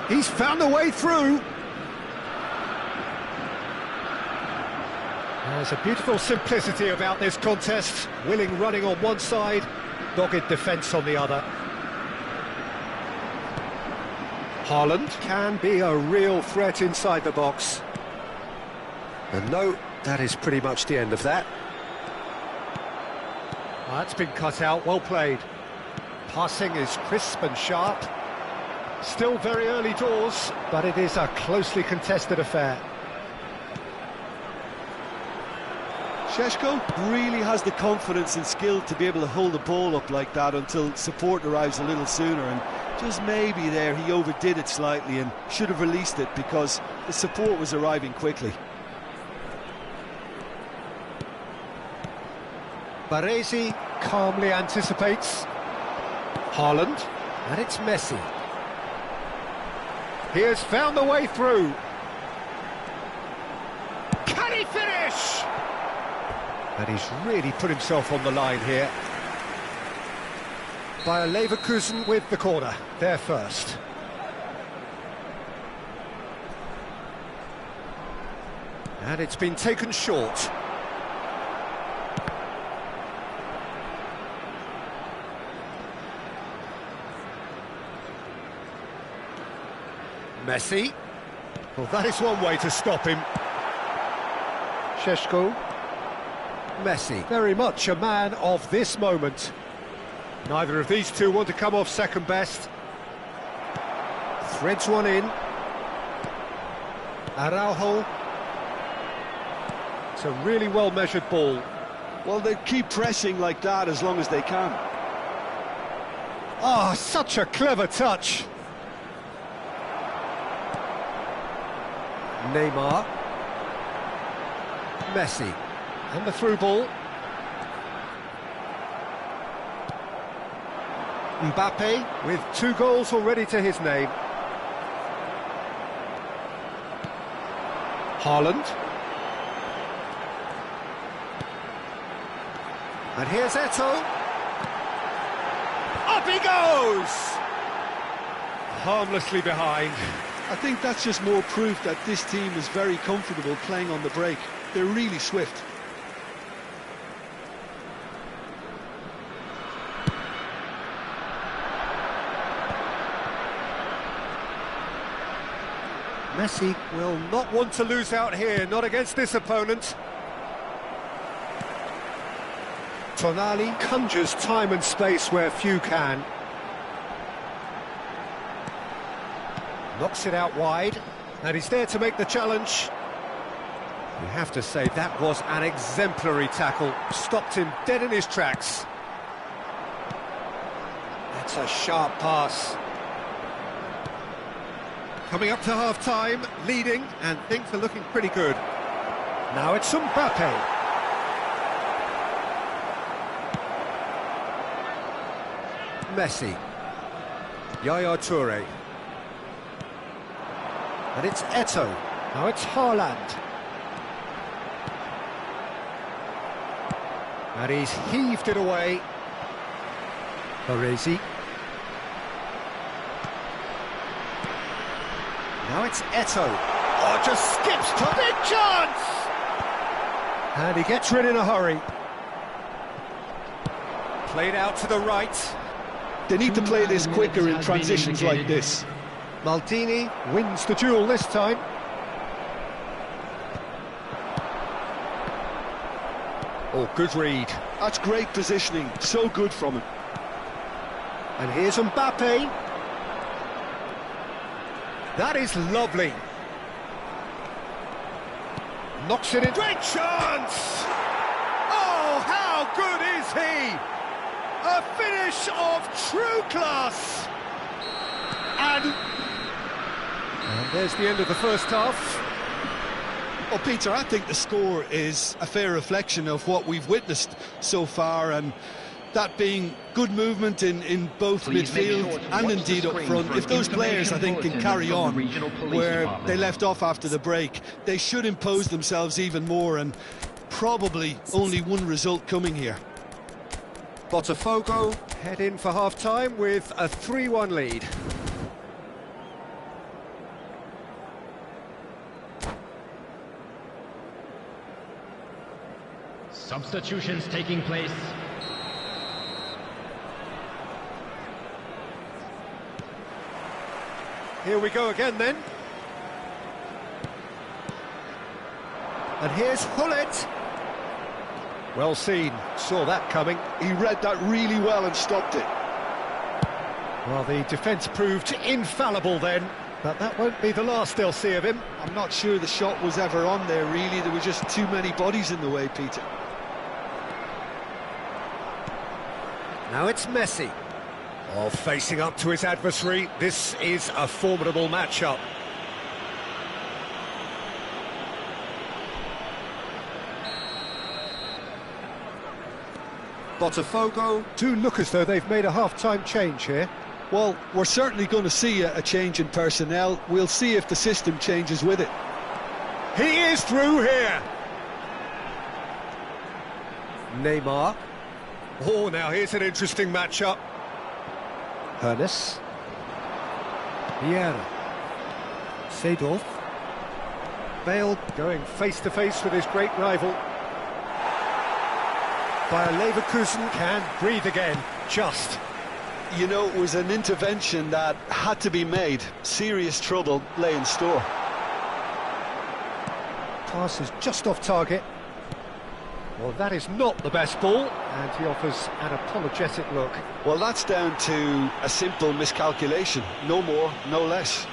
He's found a way through. There's a beautiful simplicity about this contest. Willing running on one side, dogged defence on the other. Haaland can be a real threat inside the box. And no, that is pretty much the end of that. That's been cut out, well played. Passing is crisp and sharp. Still very early doors, but it is a closely contested affair. Šeško really has the confidence and skill to be able to hold the ball up like that until support arrives a little sooner, and just maybe there he overdid it slightly and should have released it because the support was arriving quickly. Baresi calmly anticipates. Haaland, and it's Messi. He has found the way through. Can he finish? And he's really put himself on the line here. Bayer Leverkusen with the corner, there first. And it's been taken short. Messi. Well, that is one way to stop him. Šeško. Messi, very much a man of this moment. Neither of these two want to come off second best. Threads one in. Araujo. It's a really well-measured ball. Well, they keep pressing like that as long as they can. Ah, such a clever touch. Neymar. Messi. And the through ball. Mbappe with 2 goals already to his name. Haaland. And here's Eto'o. Up he goes! Harmlessly behind. I think that's just more proof that this team is very comfortable playing on the break. They're really swift. Messi will not want to lose out here, not against this opponent. Tonali conjures time and space where few can. Knocks it out wide, and he's there to make the challenge. You have to say that was an exemplary tackle, stopped him dead in his tracks. That's a sharp pass. Coming up to half-time, leading, and things are looking pretty good. Now it's Mbappe. Messi. Yaya Toure. And it's Eto'o. Now it's Haaland. And he's heaved it away. Baresi. Now it's Eto'o. Oh, just skips to big chance! And he gets rid in a hurry. Played out to the right. They need to play this quicker in transitions like this. Maldini wins the duel this time. Oh, good read. That's great positioning, so good from him. And here's Mbappe. That is lovely. Knocks it in. Great chance! Oh, how good is he? A finish of true class. And there's the end of the first half. Well, Peter, I think the score is a fair reflection of what we've witnessed so far, and that being good movement in both midfield and indeed up front. If those players, I think, can carry on where they left off after the break, they should impose themselves even more, and probably only one result coming here. Botafogo head in for half-time with a 3-1 lead. Substitutions taking place. Here we go again then. And here's Hullet. Well seen, saw that coming. He read that really well and stopped it. Well, the defence proved infallible then, but that won't be the last they'll see of him. I'm not sure the shot was ever on there, really. There were just too many bodies in the way, Peter. Now it's Messi. Oh, facing up to his adversary. This is a formidable matchup. Botafogo do look as though they've made a half-time change here. Well, we're certainly going to see a change in personnel. We'll see if the system changes with it. He is through here. Neymar. Oh, now here's an interesting matchup. Hernes. Vieira. Seedorf. Bale going face-to-face with his great rival. Bayer Leverkusen can breathe again, just. You know, it was an intervention that had to be made. Serious trouble lay in store. Pass is just off target. Well, that is not the best ball, and he offers an apologetic look. Well, that's down to a simple miscalculation. No more, no less.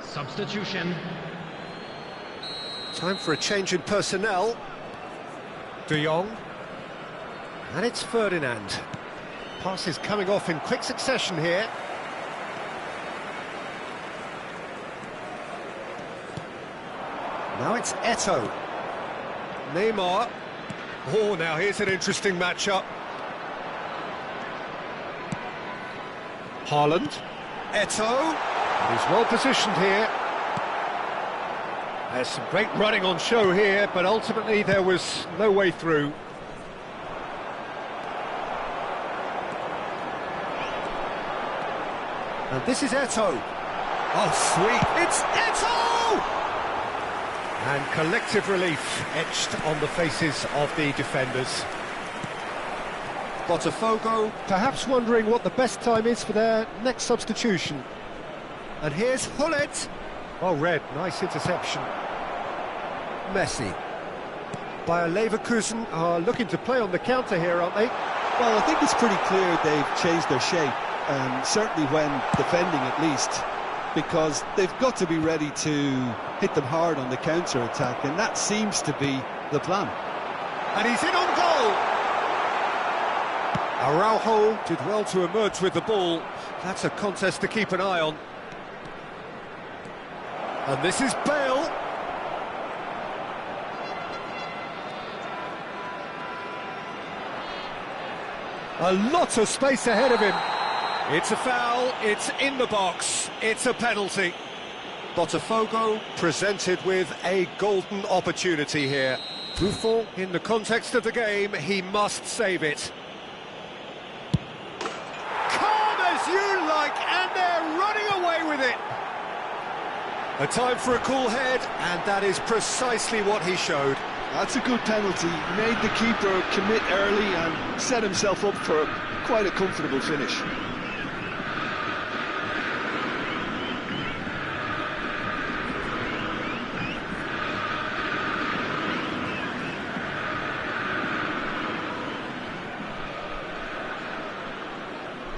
Substitution. Time for a change in personnel. De Jong. And it's Ferdinand. Passes coming off in quick succession here. Now it's Eto'o. Neymar. Oh, now here's an interesting matchup. Haaland. Eto'o. He's well positioned here. There's some great running on show here, but ultimately there was no way through. And this is Eto'o. Oh, sweet. It's Eto'o! And collective relief etched on the faces of the defenders. Botafogo perhaps wondering what the best time is for their next substitution. And here's Hullet. Oh, Red, nice interception. Messi. Bayer Leverkusen are looking to play on the counter here, aren't they? Well, I think it's pretty clear they've changed their shape, certainly when defending at least, because they've got to be ready to hit them hard on the counter-attack, and that seems to be the plan. And he's in on goal! Araujo did well to emerge with the ball. That's a contest to keep an eye on. And this is Bale. A lot of space ahead of him. It's a foul, it's in the box, it's a penalty. Botafogo presented with a golden opportunity here. Buffon, in the context of the game, he must save it. Calm as you like, and they're running away with it. A time for a cool head, and that is precisely what he showed. That's a good penalty. Made the keeper commit early and set himself up for quite a comfortable finish.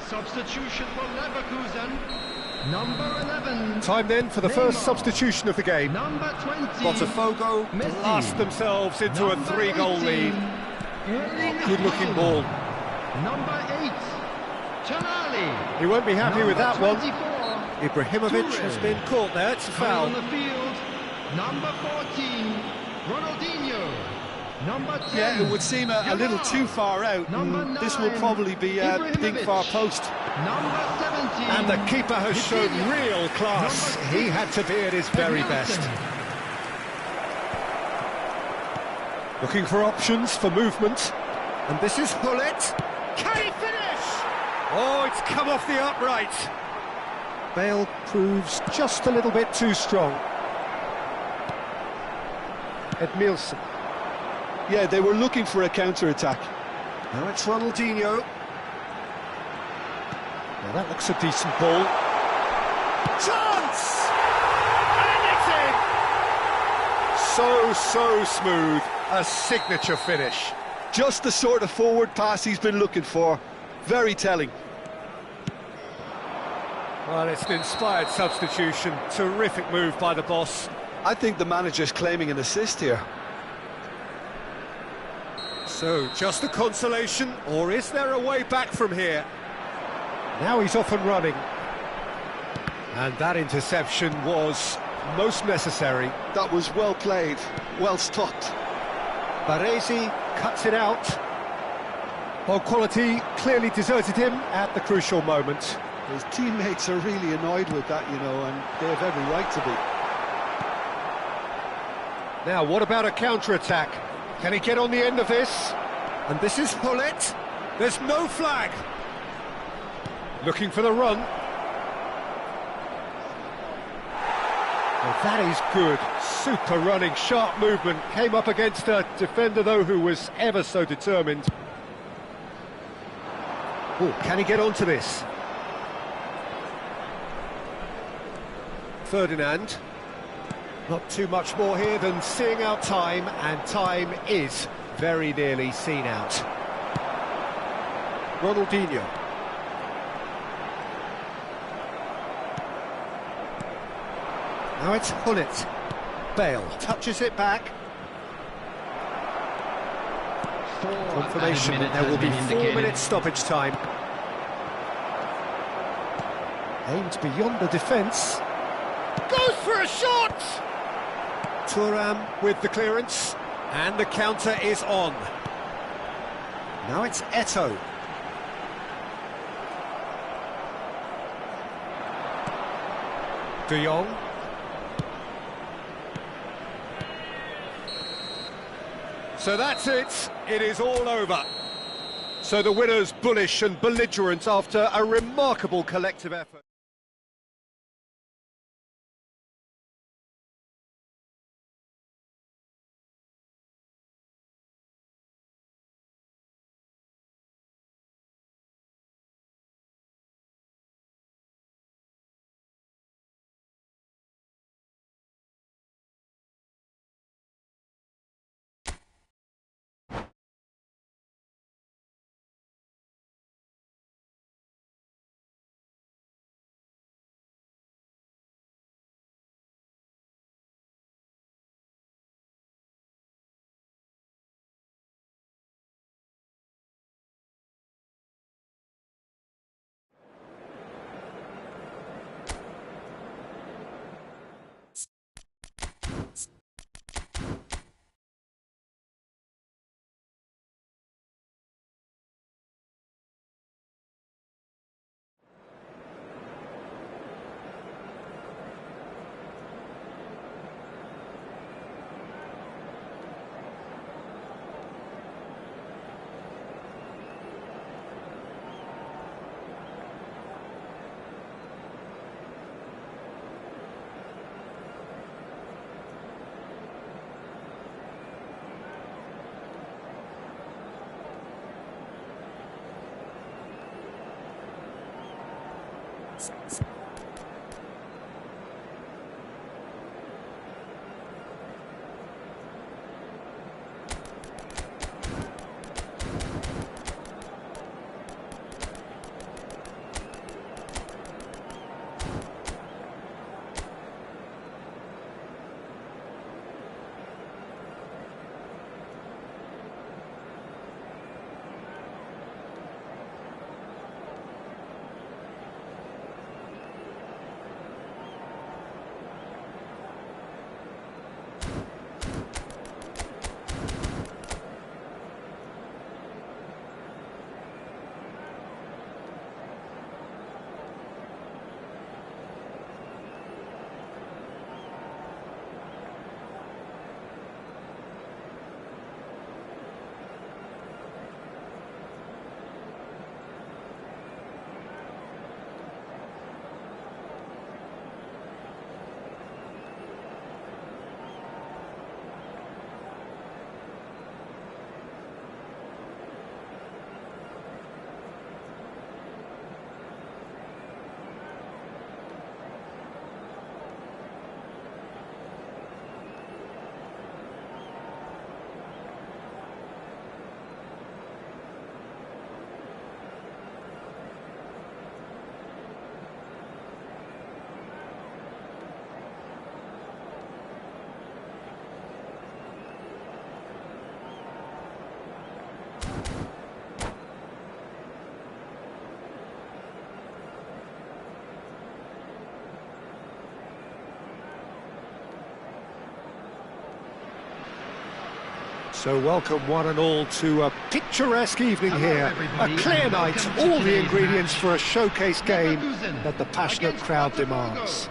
Substitution for Leverkusen, number 11. Time then for the first substitution of the game. Number 20. Botafogo blast themselves into a 3-goal lead. Good-looking ball. Number 8, Tonali. He won't be happy with that one. 24, Ibrahimovic has been caught there. It's a foul. on the field, number 14, Ronaldinho. Number 10. Yeah, it would seem a little too far out. Number This would 9, probably be a big Ibrahimovic. far post. Number 17. And the keeper has shown real class. He had to be at his very best. Looking for options for movement. And this is Hullet. Can he finish? Oh, it's come off the upright. Bale proves just a little bit too strong. Edmilson. Yeah, they were looking for a counter-attack. Now it's Ronaldinho. Now that looks a decent ball. Chance! And it's in! So smooth. A signature finish. Just the sort of forward pass he's been looking for. Very telling. Well, it's an inspired substitution. Terrific move by the boss. I think the manager's claiming an assist here. So, just a consolation, or is there a way back from here? Now he's off and running. And that interception was most necessary. That was well played, well stopped. Baresi cuts it out. Well, quality clearly deserted him at the crucial moment. His teammates are really annoyed with that, you know, and they have every right to be. Now, what about a counter-attack? Can he get on the end of this? And this is Hullet. There's no flag. Looking for the run. Well, that is good. Super running, sharp movement. Came up against a defender, though, who was ever so determined. Oh, can he get onto this? Ferdinand. Not too much more here than seeing out time, and time is very nearly seen out. Ronaldinho. Now it's Hullet. Bale touches it back. Confirmation that there will be 4 minutes stoppage time. Aimed beyond the defence. Goes for a shot! Thuram with the clearance, and the counter is on. Now it's Eto'o. De Jong. So that's it. It is all over. So the winners bullish and belligerent after a remarkable collective effort. So welcome one and all to a picturesque evening here. A clear night, all the ingredients for a showcase game that the passionate crowd demands.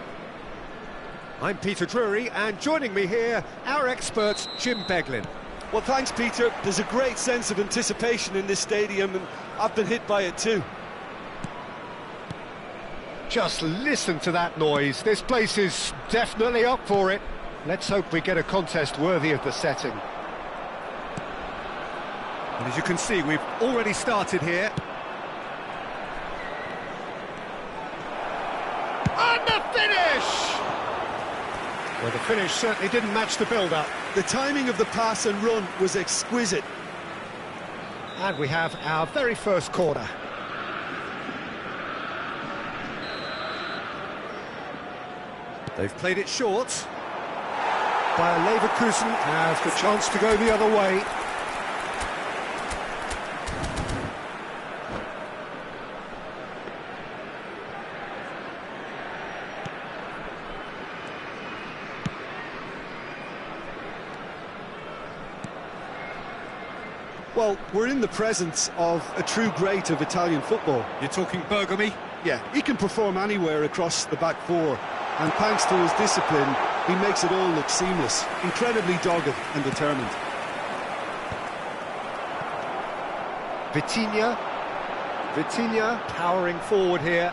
I'm Peter Drury, and joining me here, our expert, Jim Beglin. Well, thanks, Peter. There's a great sense of anticipation in this stadium, and I've been hit by it too. Just listen to that noise. This place is definitely up for it. Let's hope we get a contest worthy of the setting. And as you can see, we've already started here. And the finish! Well, the finish certainly didn't match the build-up. The timing of the pass and run was exquisite. And we have our very first corner. They've played it short. Bayer Leverkusen has the chance to go the other way. Well, we're in the presence of a true great of Italian football. You're talking Bergami? Yeah, he can perform anywhere across the back four, and thanks to his discipline, he makes it all look seamless. Incredibly dogged and determined. Vitinha powering forward here.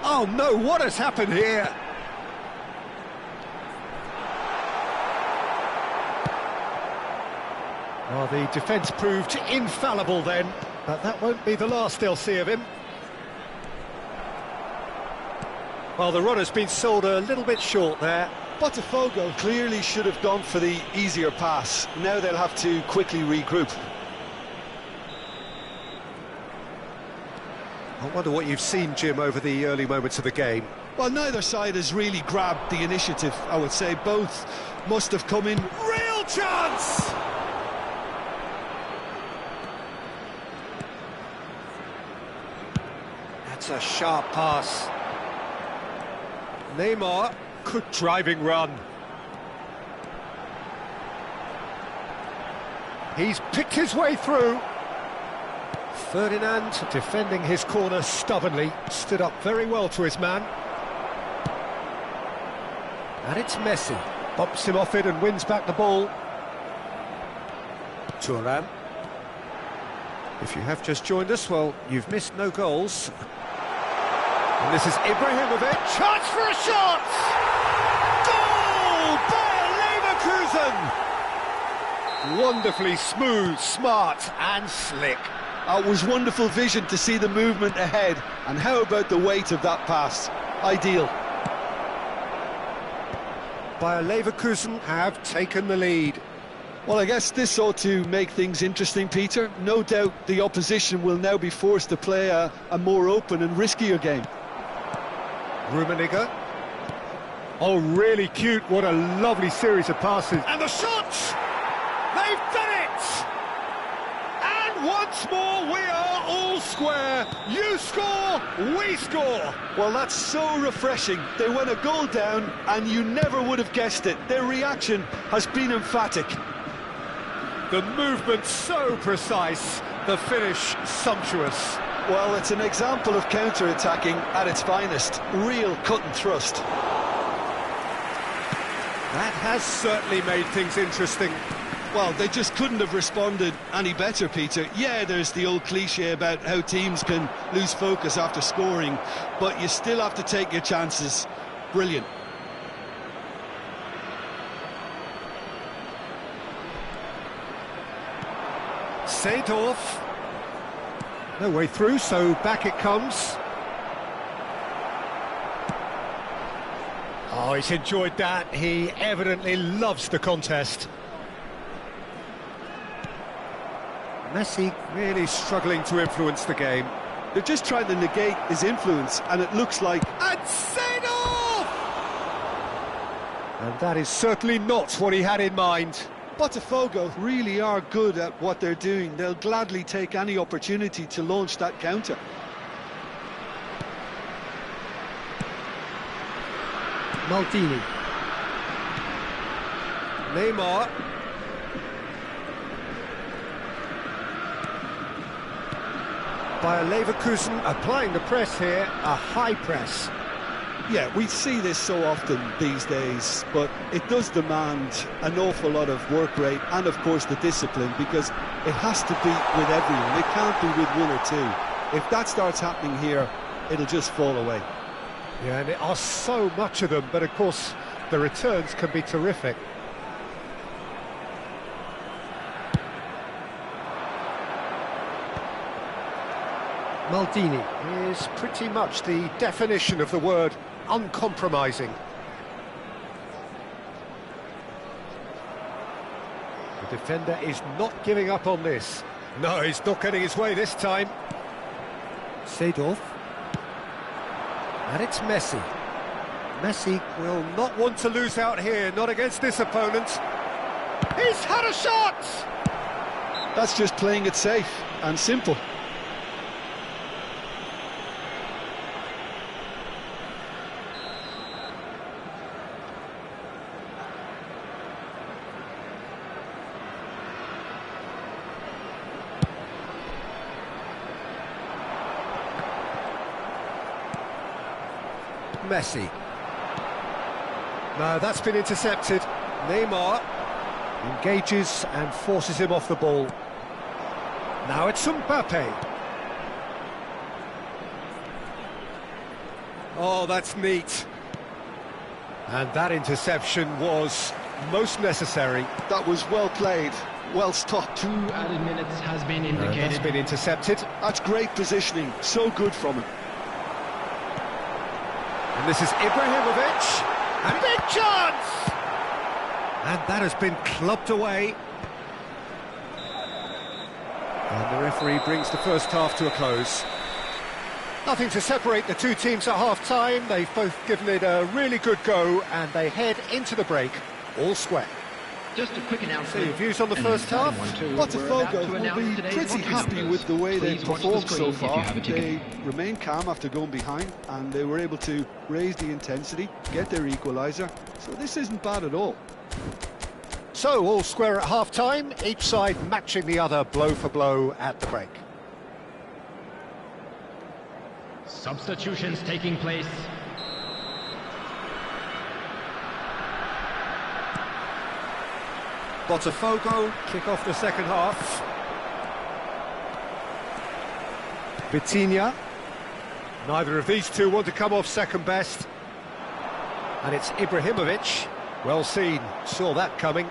Oh no, what has happened here? Well, the defence proved infallible then, but that won't be the last they'll see of him. Well, the runner's been sold a little bit short there. Botafogo clearly should have gone for the easier pass. Now they'll have to quickly regroup. I wonder what you've seen, Jim, over the early moments of the game. Well, neither side has really grabbed the initiative, I would say. Both must have come in. Real chance! That's a sharp pass. Neymar, good driving run. He's picked his way through. Ferdinand, defending his corner stubbornly, stood up very well to his man. And it's Messi. Bumps him off it and wins back the ball. Thuram. If you have just joined us, well, you've missed no goals. And this is Ibrahimovic. Chance for a shot! Goal! Bayer Leverkusen! Wonderfully smooth, smart and slick. It was wonderful vision to see the movement ahead. And how about the weight of that pass? Ideal. Bayer Leverkusen have taken the lead. Well, I guess this ought to make things interesting, Peter. No doubt the opposition will now be forced to play a more open and riskier game. Rummenigge. Oh, really cute. What a lovely series of passes. And the shots! They've done it! And once more, we are all square. You score, we score. Well, that's so refreshing. They went a goal down, and you never would have guessed it. Their reaction has been emphatic. The movement so precise, the finish sumptuous. Well, it's an example of counter-attacking at its finest. Real cut and thrust. That has certainly made things interesting. Well, they just couldn't have responded any better, Peter. Yeah, there's the old cliche about how teams can lose focus after scoring, but you still have to take your chances. Brilliant. Seedorf. No way through, so back it comes. Oh, he's enjoyed that. He evidently loves the contest. Messi really struggling to influence the game. They're just trying to negate his influence, and it looks like... And Seedorf! And that is certainly not what he had in mind. Botafogo really are good at what they're doing. They'll gladly take any opportunity to launch that counter. Maldini. Neymar. Bayer Leverkusen applying the press here, a high press. Yeah, we see this so often these days, but it does demand an awful lot of work rate and, of course, the discipline, because it has to be with everyone. It can't be with one or two. If that starts happening here, it'll just fall away. Yeah, and there are so much of them, but of course the returns can be terrific. Maldini is pretty much the definition of the word uncompromising. The defender is not giving up on this. No, he's not getting his way this time. Seedorf. And it's Messi. Messi will not want to lose out here, not against this opponent. He's had a shot! That's just playing it safe and simple. Messi. No, that's been intercepted. Neymar engages and forces him off the ball. Now it's Mbappe. Oh, that's neat. And that interception was most necessary. That was well played, well stopped. 2 added minutes has been indicated. That's been intercepted. That's great positioning, so good from him. And this is Ibrahimovic, and big chance! And that has been clubbed away. And the referee brings the first half to a close. Nothing to separate the two teams at half-time. They've both given it a really good go, and they head into the break all square. Just a quick announcement. So your views on the first half? Botafogo will be pretty happy with the way they performed so far. They remained calm after going behind, and they were able to raise the intensity, get their equaliser. So this isn't bad at all. So all square at half-time, each side matching the other blow for blow at the break. Substitutions taking place. Botafogo kick off the second half. Vitinha. Neither of these two want to come off second best. And it's Ibrahimovic. Well seen, saw that coming.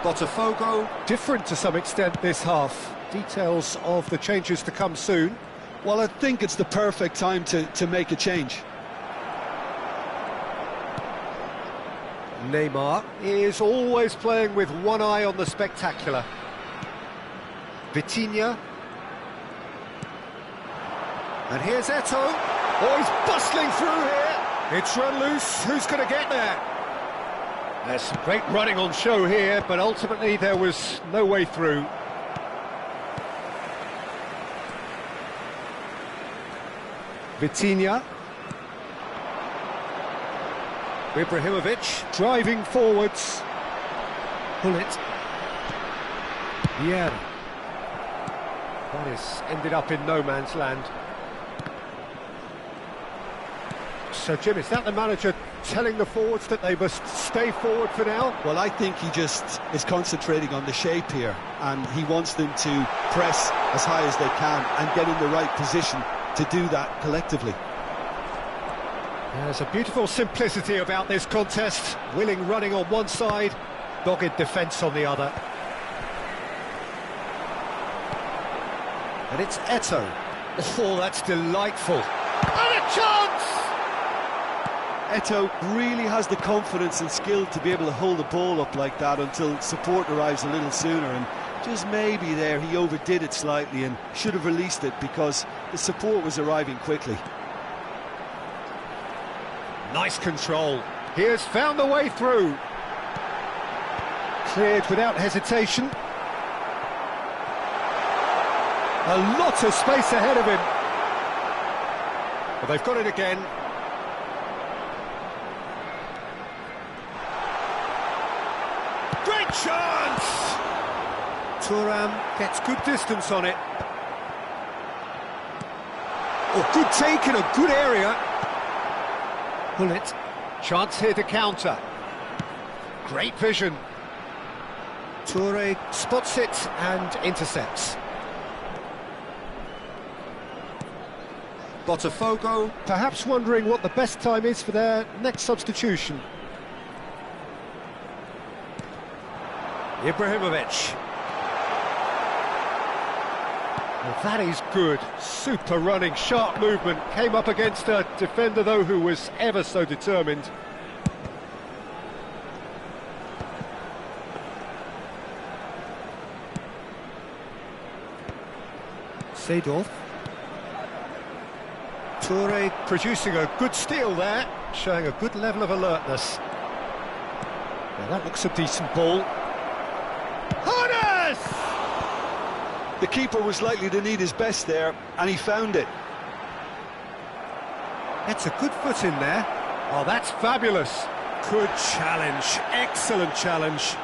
Botafogo, different to some extent this half. Details of the changes to come soon. Well, I think it's the perfect time to make a change. Neymar is always playing with one eye on the spectacular. Vitinha. And here's Eto'o. Oh, he's bustling through here. It's run loose. Who's going to get there? There's some great running on show here, but ultimately there was no way through. Vitinha. Ibrahimovic driving forwards. Hullet. Yeah. That has ended up in no man's land. So, Jim, is that the manager telling the forwards that they must stay forward for now? Well, I think he just is concentrating on the shape here, and he wants them to press as high as they can and get in the right position to do that collectively. There's a beautiful simplicity about this contest. Willing running on one side, dogged defence on the other. And it's Eto'o. Oh, that's delightful. And a chance! Eto'o really has the confidence and skill to be able to hold the ball up like that until support arrives a little sooner, and just maybe there he overdid it slightly and should have released it because the support was arriving quickly. Nice control. He has found the way through. Cleared without hesitation. A lot of space ahead of him. But they've got it again. Great chance! Thuram gets good distance on it. Oh, good take in a good area. Hullet. Chance here to counter. Great vision. Toure spots it and intercepts. Botafogo perhaps wondering what the best time is for their next substitution. Ibrahimovic. Well, that is good. Super running, sharp movement. Came up against a defender, though, who was ever so determined. Seedorf. Toure producing a good steal there, showing a good level of alertness. Now that looks a decent ball. Harness! The keeper was likely to need his best there, and he found it. That's a good foot in there. Oh, that's fabulous. Good challenge, excellent challenge.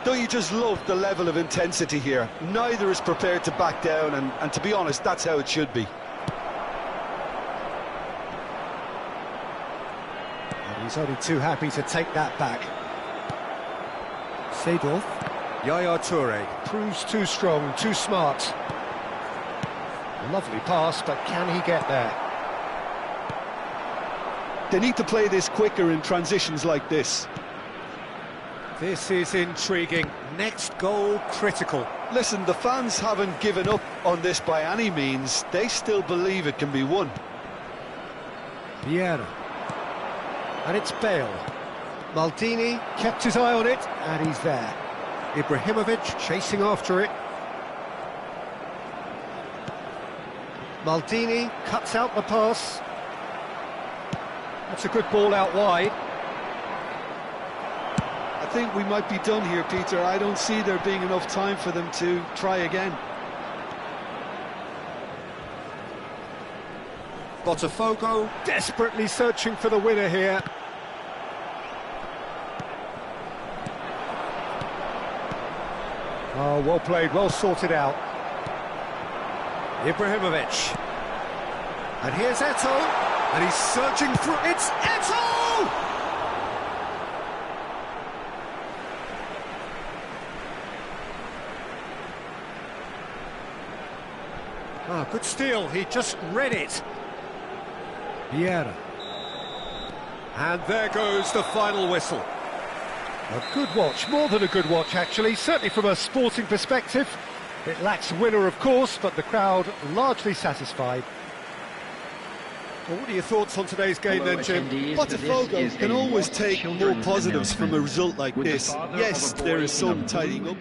Don't you just love the level of intensity here? Neither is prepared to back down, and to be honest, that's how it should be. And he's only too happy to take that back. Seedorf. Yaya Toure proves too strong, too smart. Lovely pass, but can he get there? They need to play this quicker in transitions like this. This is intriguing. Next goal critical. Listen, the fans haven't given up on this by any means. They still believe it can be won. Vieira. And it's Bale. Maldini kept his eye on it, and he's there. Ibrahimovic chasing after it. Maldini cuts out the pass. That's a good ball out wide. I think we might be done here, Peter. I don't see there being enough time for them to try again. Botafogo desperately searching for the winner here. Oh, well played, well sorted out. Ibrahimovic. And here's Eto'o. And he's searching through. It's Eto'o! Ah, good steal. He just read it. Vieira. And there goes the final whistle. A good watch, more than a good watch actually, certainly from a sporting perspective. It lacks a winner of course, but the crowd largely satisfied. Well, what are your thoughts on today's game then, Jim? Botafogo can always take more positives from a result like this. Yes, there is some tidying up.